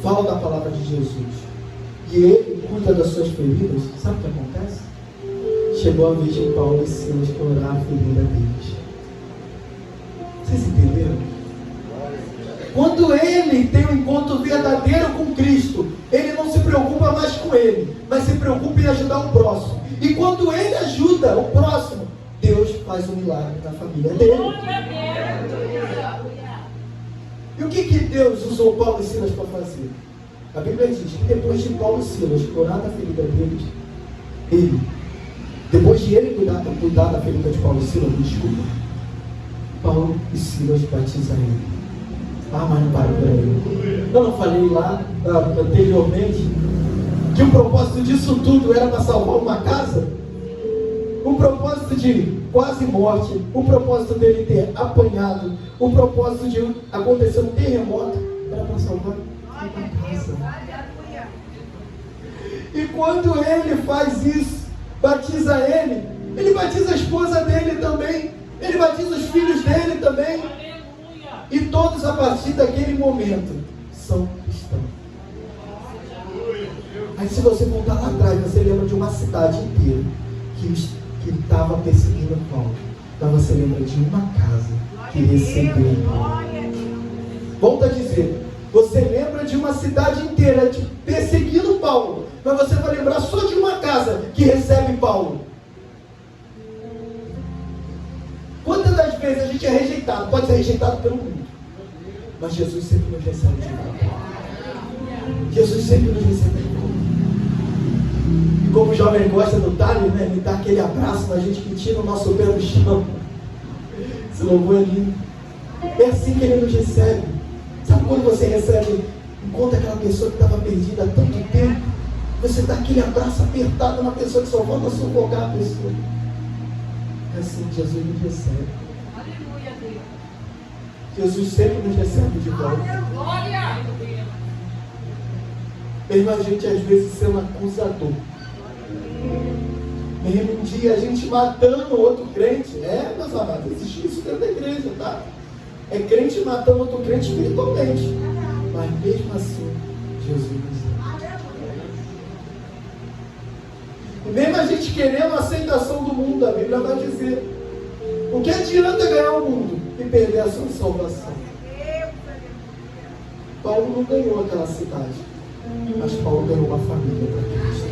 falam da palavra de Jesus e ele cuida das suas feridas, sabe o que acontece? Chegou a vez de Paulo e Silas curar a ferida deles. Vocês entenderam? Quando ele tem um encontro verdadeiro com Cristo, ele não se preocupa mais com ele, mas se preocupa em ajudar o próximo. E quando ele ajuda o próximo, Deus faz um milagre na família dele. E o que Deus usou Paulo e Silas para fazer? A Bíblia diz que depois de Paulo e Silas curar da ferida deles, depois de ele cuidar da ferida de Paulo e Silas, Paulo e Silas batizam ele. Ah, mas não para por aí. Eu não falei lá anteriormente que o propósito disso tudo era para salvar uma casa? O propósito de quase morte, o propósito dele ter apanhado, o propósito de acontecer um terremoto, era para salvar uma casa. E quando ele faz isso, batiza ele batiza a esposa dele também, ele batiza os filhos dele também. E todos a partir daquele momento são cristãos. Aí se você voltar lá atrás, você lembra de uma cidade inteira que estava perseguindo Paulo. Então você lembra de uma casa que recebeu Paulo. Volto a dizer, você lembra de uma cidade inteira perseguindo Paulo, mas você vai lembrar só de uma casa que recebe Paulo. Quantas das vezes a gente é rejeitado? Pode ser rejeitado pelo mundo, mas Jesus sempre nos recebe de volta. Jesus sempre nos recebe de volta. E como o jovem gosta do Thales, né? Ele dá aquele abraço na gente que tira o nosso pé do chão. Esse louvor é lindo. É assim que ele nos recebe. Sabe quando você recebe, encontra aquela pessoa que estava perdida há tanto tempo, você dá aquele abraço apertado na pessoa que só volta a sufocar a pessoa. É assim que Jesus nos recebe. Aleluia, Deus. Jesus sempre nos recebe de volta. Glória! Mesmo a gente às vezes sendo acusador. Mesmo um dia a gente matando outro crente. Meus amados, existe isso dentro da igreja, tá? É crente matando outro crente espiritualmente. Mas mesmo assim, Jesus nos ama. E mesmo a gente querendo a aceitação do mundo, a Bíblia vai dizer: o que adianta ganhar o mundo e perder a sua salvação? Paulo não ganhou aquela cidade, mas Paulo ganhou uma família para Cristo.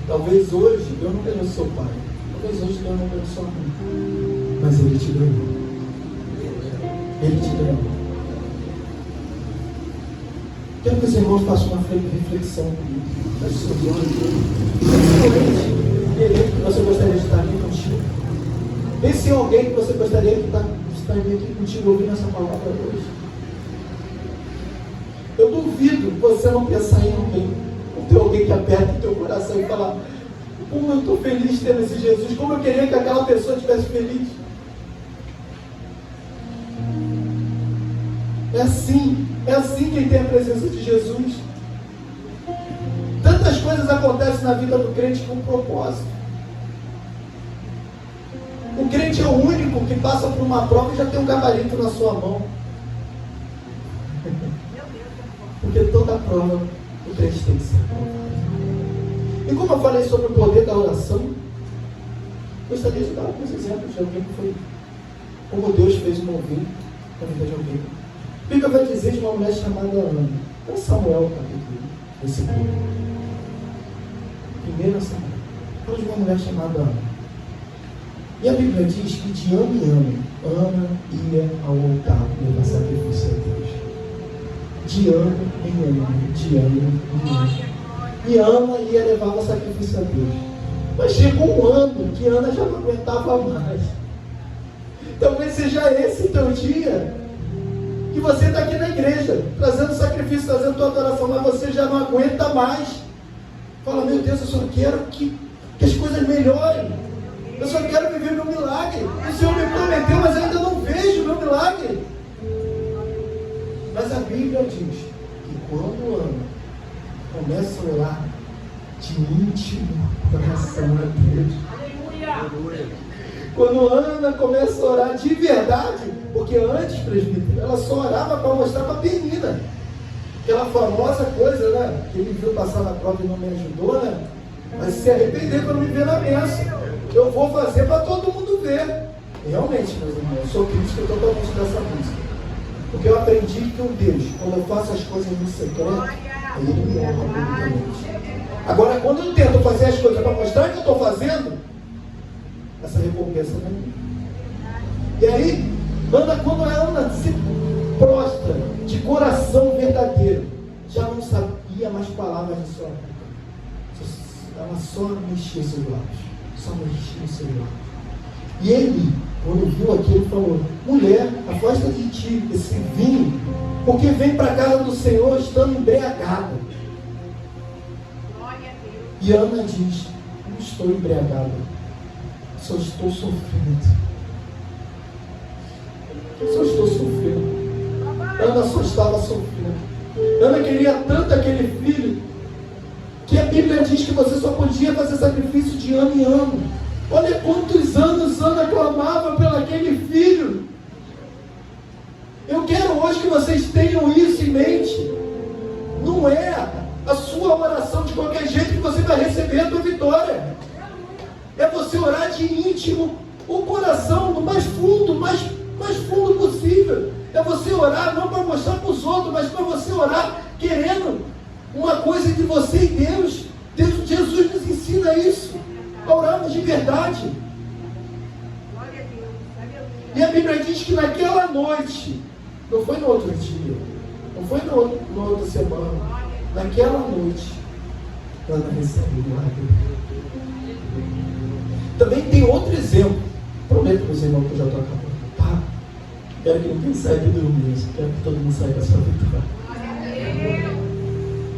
Talvez hoje Deus não ganhou seu pai, talvez hoje Deus não ganhou sua mãe, mas Ele te ganhou. Ele te ganhou. Quero que os irmãos façam uma reflexão comigo. Feche seus olhos. Querer que você gostaria de estar aqui contigo. Pense em alguém que você gostaria de estar aqui contigo ouvindo essa palavra hoje. Eu duvido você não pensar em alguém. Ou ter alguém que aperta o teu coração e falar: como eu estou feliz tendo esse Jesus, como eu queria que aquela pessoa estivesse feliz. É assim quem tem a presença de Jesus. Tantas coisas acontecem na vida do crente com um propósito. O crente é o único que passa por uma prova e já tem um gabarito na sua mão. Porque toda prova o crente tem que ser aprovado. E como eu falei sobre o poder da oração, gostaria de dar alguns exemplos de alguém que foi, como Deus fez um ouvir na vida de alguém. A Bíblia vai dizer de uma mulher chamada Ana. É Samuel, capítulo 1. 1 Samuel. Fala de uma mulher chamada Ana. E a Bíblia diz que de ano em ano, Ana ia ao altar levar sacrifício a Deus. De ano em ano, de ano em ano. E Ana ia levar o sacrifício a Deus. Mas chegou um ano que Ana já não aguentava mais. Talvez seja esse o teu dia. Que você está aqui na igreja, trazendo sacrifício, trazendo tua adoração, mas você já não aguenta mais. Fala: meu Deus, eu só quero que as coisas melhorem. Eu só quero viver meu milagre. O Senhor me prometeu, mas eu ainda não vejo meu milagre. Mas a Bíblia diz que quando Ana começa a orar de íntimo coração a Deus, quando Ana começa a orar de verdade, porque antes, presbítero, ela só orava para mostrar para a Penina, aquela famosa coisa, né? Que ele viu passar na prova e não me ajudou, né? Mas se arrepender quando me ver na mesa, eu vou fazer para todo mundo ver. E realmente, meus irmãos, eu sou crítico totalmente dessa música, porque eu aprendi que um Deus, quando eu faço as coisas no secreto, Ele me honra publicamente. Agora, quando eu tento fazer as coisas para mostrar que eu estou fazendo, essa recompensa não é minha. E aí, quando Ana se prostra de coração verdadeiro, já não sabia mais palavras de sua boca. Ela só mexia seus lábios. Só mexia seus lábios. E ele, quando viu aquilo, falou: mulher, afasta de ti esse vinho, porque vem para a casa do Senhor estando embriagada. E Ana diz: não estou embriagada, só estou sofrendo. Só estou sofrendo. Ana só estava sofrendo. Ana queria tanto aquele filho que a Bíblia diz que você só podia fazer sacrifício de ano em ano. Olha quantos anos Ana clamava pelo aquele filho. Eu quero hoje que vocês tenham isso em mente. Não é a sua oração de qualquer jeito que você vai receber a tua vitória. É você orar de íntimo, o coração no mais fundo possível. É você orar não para mostrar para os outros, mas para você orar querendo uma coisa entre você e Deus. Jesus nos ensina isso, a orarmos de verdade. E a Bíblia diz que naquela noite, não foi no outro dia, não foi na outra semana, naquela noite, ela recebe o milagre. Também tem outro exemplo. Prometo para os irmãos que eu já estou acabando. Tá? Quero que ninguém saia de dormir. Quero que todo mundo saia da sua vitória.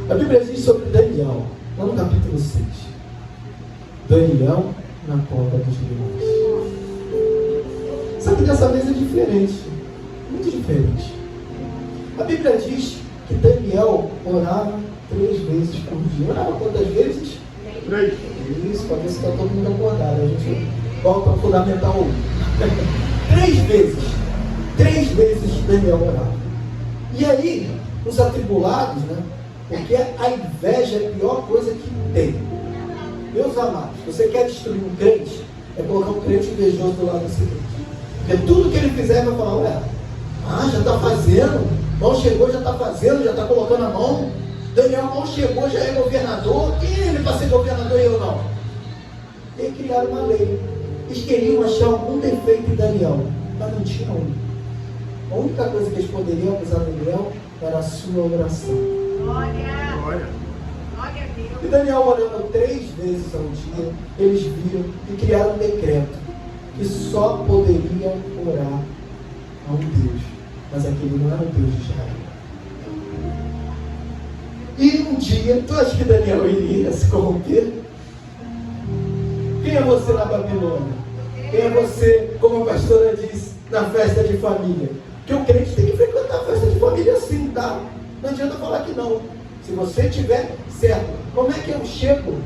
A Bíblia diz sobre Daniel, lá no capítulo 6. Daniel na cova dos leões. Só que dessa vez é diferente. Muito diferente. A Bíblia diz que Daniel orava 3 vezes por dia. Orava quantas vezes? 3. Isso, para ver se está todo mundo acordado. A gente volta ao fundamental 1. 3 vezes. 3 vezes Daniel orava. E aí, os atribulados, né? Porque a inveja é a pior coisa que tem. Meus amados, você quer destruir um crente? É colocar um crente invejoso do lado desse crente. Porque tudo que ele fizer vai falar, ué, já está fazendo, mal chegou, já está fazendo, já está colocando a mão. Daniel mal chegou, já é governador. Quem é ele para ser governador e eu não? E criaram uma lei. Eles queriam achar algum defeito em Daniel, mas não tinha um. A única coisa que eles poderiam acusar Daniel era a sua oração. Glória a Deus. E Daniel orando 3 vezes ao dia, eles viram e criaram um decreto que só poderiam orar a um Deus, mas aquele não era o Deus de Israel. E um dia, tu acha que Daniel iria se corromper? Quem é você na Babilônia? Quem é você, como a pastora disse, na festa de família? Porque o crente tem que frequentar a festa de família assim, tá? Não adianta falar que não. Se você tiver certo, como é que eu chego,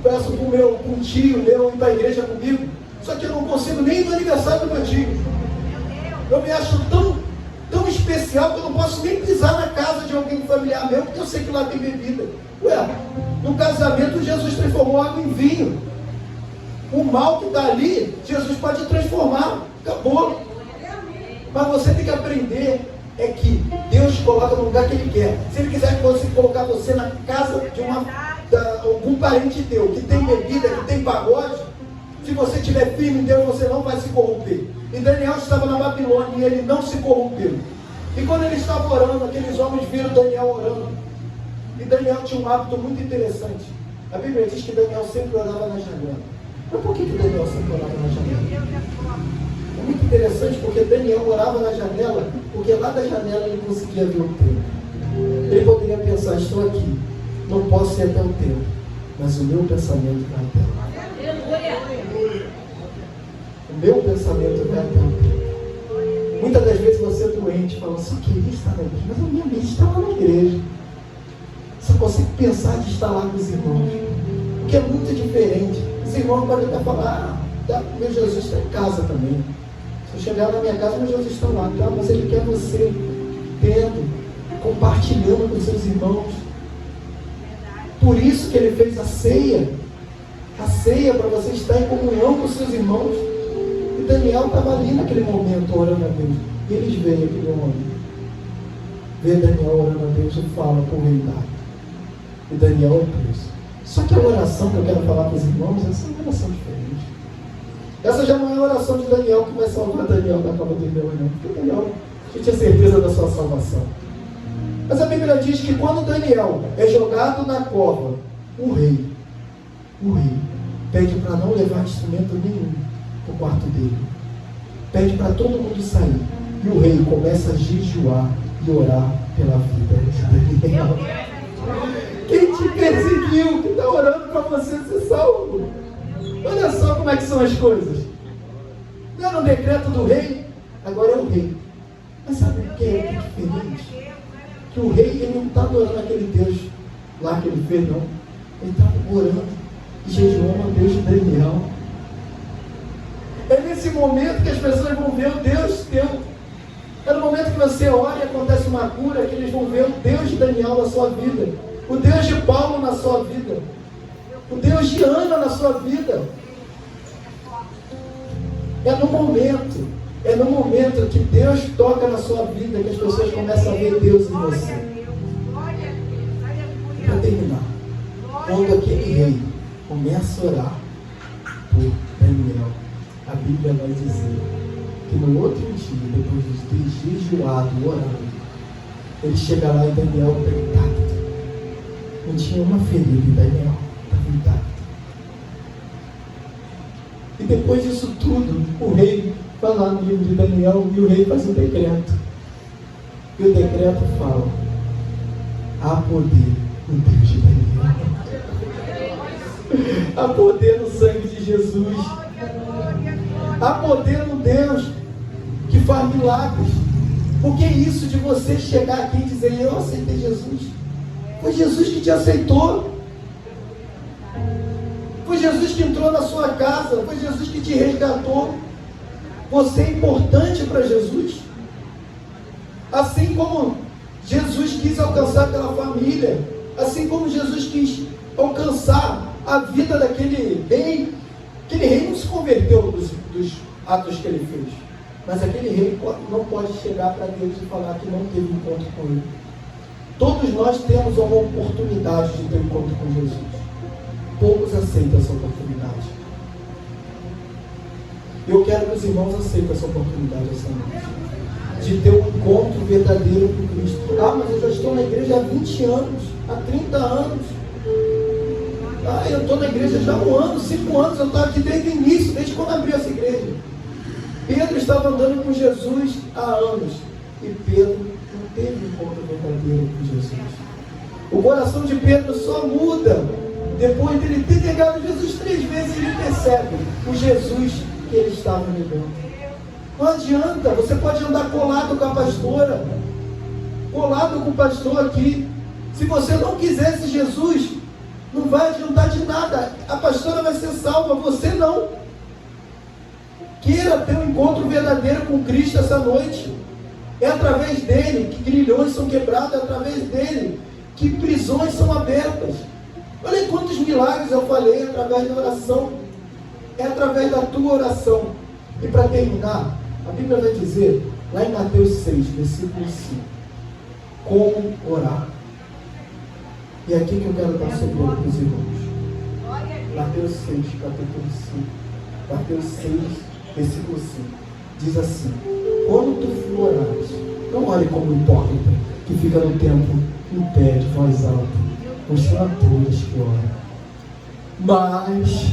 peço para um tio meu ir para a igreja comigo, só que eu não consigo nem ir no aniversário do meu tio. Eu me acho tão especial que eu não posso nem pisar na casa de alguém familiar meu, porque eu sei que lá tem bebida. Ué, no casamento Jesus transformou água em vinho. O mal que está ali, Jesus pode transformar. Acabou. Mas você tem que aprender é que Deus coloca no lugar que Ele quer. Se Ele quiser colocar você na casa de algum parente teu, que tem bebida, que tem pagode, se você estiver firme em Deus, você não vai se corromper. E Daniel estava na Babilônia e ele não se corrompeu. E quando ele estava orando, aqueles homens viram Daniel orando. E Daniel tinha um hábito muito interessante. A Bíblia diz que Daniel sempre orava na janela. Mas por que Daniel sempre orava na janela? É muito interessante porque Daniel orava na janela, porque lá da janela ele conseguia ver o templo. Ele poderia pensar, estou aqui, não posso ir até o templo, mas o meu pensamento vai até lá. O meu pensamento vai até o templo. Muitas das vezes você é doente, fala, só queria estar na igreja, mas a minha mente está lá na igreja. Só consigo pensar de estar lá com os irmãos, porque é muito diferente. Os irmãos podem até falar, meu Jesus está em casa também. Se eu chegar na minha casa, meu Jesus está lá, tá? Mas Ele quer você tendo, compartilhando com seus irmãos. Por isso que Ele fez a ceia para você estar em comunhão com seus irmãos. E Daniel estava ali naquele momento orando a Deus. E eles veem aquele homem, vê Daniel orando a Deus e fala para o rei Dário. E Daniel é preso. Só que a oração que eu quero falar para os irmãos, essa é uma oração diferente. Essa já não é a oração de Daniel que vai salvar Daniel da cova dos leões, não. Porque Daniel já tinha certeza da sua salvação. Mas a Bíblia diz que quando Daniel é jogado na cova, o rei pede para não levar instrumento nenhum para o quarto dele. Pede para todo mundo sair. E o rei começa a jejuar e orar pela vida de Daniel. Quem te perseguiu, que está orando para você ser salvo? Olha só como é que são as coisas. Não era um decreto do rei, agora é o rei. Mas sabe o que é diferente? Que o rei ele não está adorando aquele Deus lá que ele fez, não. Ele estava orando e jejuando ao Deus de Daniel. É nesse momento que as pessoas vão ver o Deus teu. É no momento que você ora e acontece uma cura, que eles vão ver o Deus de Daniel na sua vida, o Deus de Paulo na sua vida, o Deus de Ana na sua vida. É no momento que Deus toca na sua vida, que as pessoas começam a ver Deus em você. E para terminar, quando aquele rei começa a orar por Daniel, a Bíblia vai dizer que no outro dia, depois de ter jejuado, orado, ele chega lá e Daniel está intacto. Não tinha uma ferida em Daniel, estava intacto. E depois disso tudo, o rei vai lá no livro de Daniel e o rei faz um decreto. E o decreto fala: há poder no Deus de Daniel. Há poder no sangue de Jesus. Há poder no Deus que faz milagres. Porque isso de você chegar aqui e dizer: eu aceitei Jesus. Foi Jesus que te aceitou. Foi Jesus que entrou na sua casa. Foi Jesus que te resgatou. Você é importante para Jesus. Assim como Jesus quis alcançar aquela família. Assim como Jesus quis alcançar a vida daquele rei. Aquele rei não se converteu dos atos que ele fez. Mas aquele rei não pode chegar para Deus e falar que não teve encontro com ele. Todos nós temos uma oportunidade de ter encontro com Jesus. Poucos aceitam essa oportunidade. Eu quero que os irmãos aceitem essa oportunidade essa noite. De ter um encontro verdadeiro com Cristo. Ah, mas eu já estou na igreja há 20 anos, há 30 anos. Ah, eu estou na igreja já há 1 ano, 5 anos, eu estava aqui desde o início, desde quando abriu essa igreja. Pedro estava andando com Jesus há anos. E Pedro não teve encontro verdadeiro com Jesus. O coração de Pedro só muda depois dele ter negado Jesus 3 vezes. Ele percebe o Jesus que ele estava negando. Não adianta, você pode andar colado com a pastora, colado com o pastor aqui. Se você não quiser esse Jesus, não vai adiantar de nada. A pastora vai ser salva, você não. Queira ter um encontro verdadeiro com Cristo essa noite. É através dele que grilhões são quebrados, é através dele que prisões são abertas. Olha quantos milagres eu falei através da oração. É através da tua oração. E para terminar, a Bíblia vai dizer, lá em Mateus 6, versículo 5, como orar. E é aqui que eu quero dar sobre para os irmãos. Mateus 6, capítulo 5. Mateus 6, versículo 5. Diz assim: quando tu for orar, não ore como hipócrita, que fica no templo em pé de voz alta, mostrando a todos que ora. Mas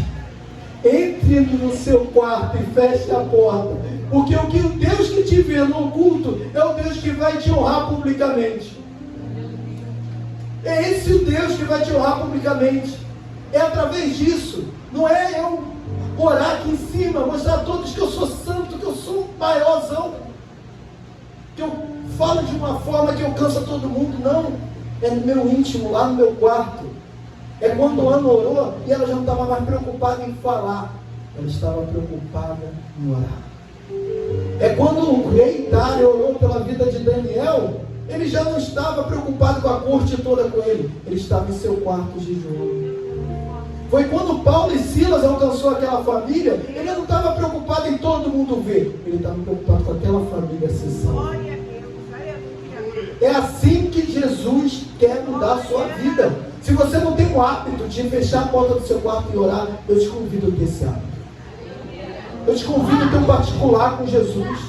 entre no seu quarto e feche a porta, porque o Deus que te vê no oculto é o Deus que vai te honrar publicamente. É esse o Deus que vai te honrar publicamente. É através disso. Não é eu orar aqui em cima, mostrar a todos que eu sou santo, que eu sou maiorzão, que eu falo de uma forma que alcança todo mundo. Não. É no meu íntimo, lá no meu quarto. É quando Ana orou e ela já não estava mais preocupada em falar. Ela estava preocupada em orar. É quando o rei Dário orou pela vida de Daniel, ele já não estava preocupado com a corte toda com ele. Ele estava em seu quarto jejuando. Foi quando Paulo e Silas alcançou aquela família, ele não estava preocupado em todo mundo ver. Ele estava preocupado com aquela família ser salva. É assim que Jesus quer mudar a sua vida. Se você não tem o hábito de fechar a porta do seu quarto e orar, eu te convido a ter esse hábito. Eu te convido a ter um particular com Jesus.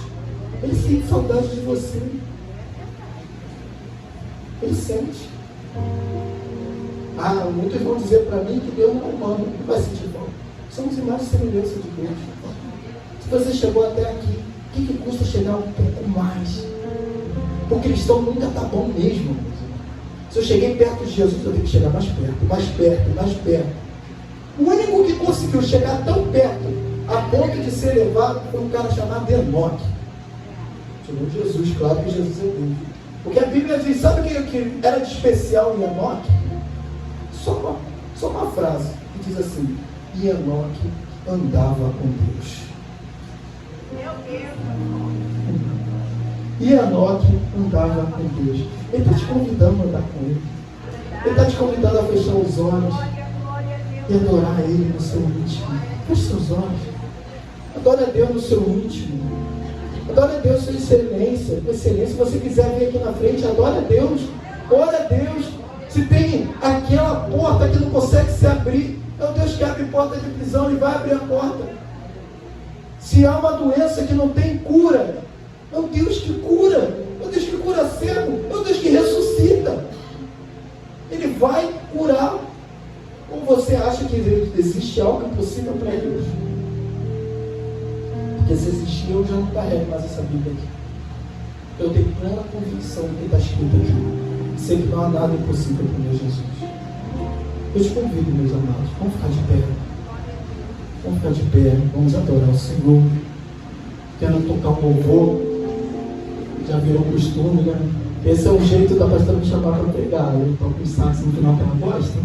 Ele sente saudade de você. Ele sente. Ah, muitos vão dizer para mim que Deus não é humano. Não vai sentir falta. Somos imagens e semelhança de Deus. Se você chegou até aqui, o que custa chegar um pouco mais? O cristão nunca está bom mesmo. Se eu cheguei perto de Jesus, eu tenho que chegar mais perto, mais perto, mais perto. O único que conseguiu chegar tão perto, a ponto de ser levado, foi um cara chamado Enoque. Chamou Jesus, claro que Jesus é Deus. Porque a Bíblia diz, sabe o que era de especial em Enoque? Só uma frase que diz assim: e Enoque andava com Deus. Meu Deus. E Enoque andava com Deus. Ele está te convidando a andar com Ele. Ele está te convidando a fechar os olhos e adorar Ele no seu íntimo. Feche seus olhos. Adore a Deus no seu íntimo. Adore a Deus com excelência. Com excelência. Se você quiser vir aqui na frente, adore a Deus. Ore a Deus. Se tem aquela porta que não consegue se abrir, é o Deus que abre porta de prisão, Ele vai abrir a porta. Se há uma doença que não tem cura, é o Deus que cura. É o Deus que cura cego. É o Deus que ressuscita. Ele vai curar. Ou você acha que existe algo impossível para Deus? Porque se existir, eu já não carrego mais essa Bíblia aqui. Eu tenho plena convicção do que está escrito aqui. Sei que não há nada impossível para meu Jesus. Eu te convido, meus amados, vamos ficar de pé. Vamos ficar de pé, vamos adorar o Senhor. Quero tocar um louvor. Já virou costume, né? Esse é o jeito da pastora me chamar para pregar. Eu toco um sax no final que ela gosta.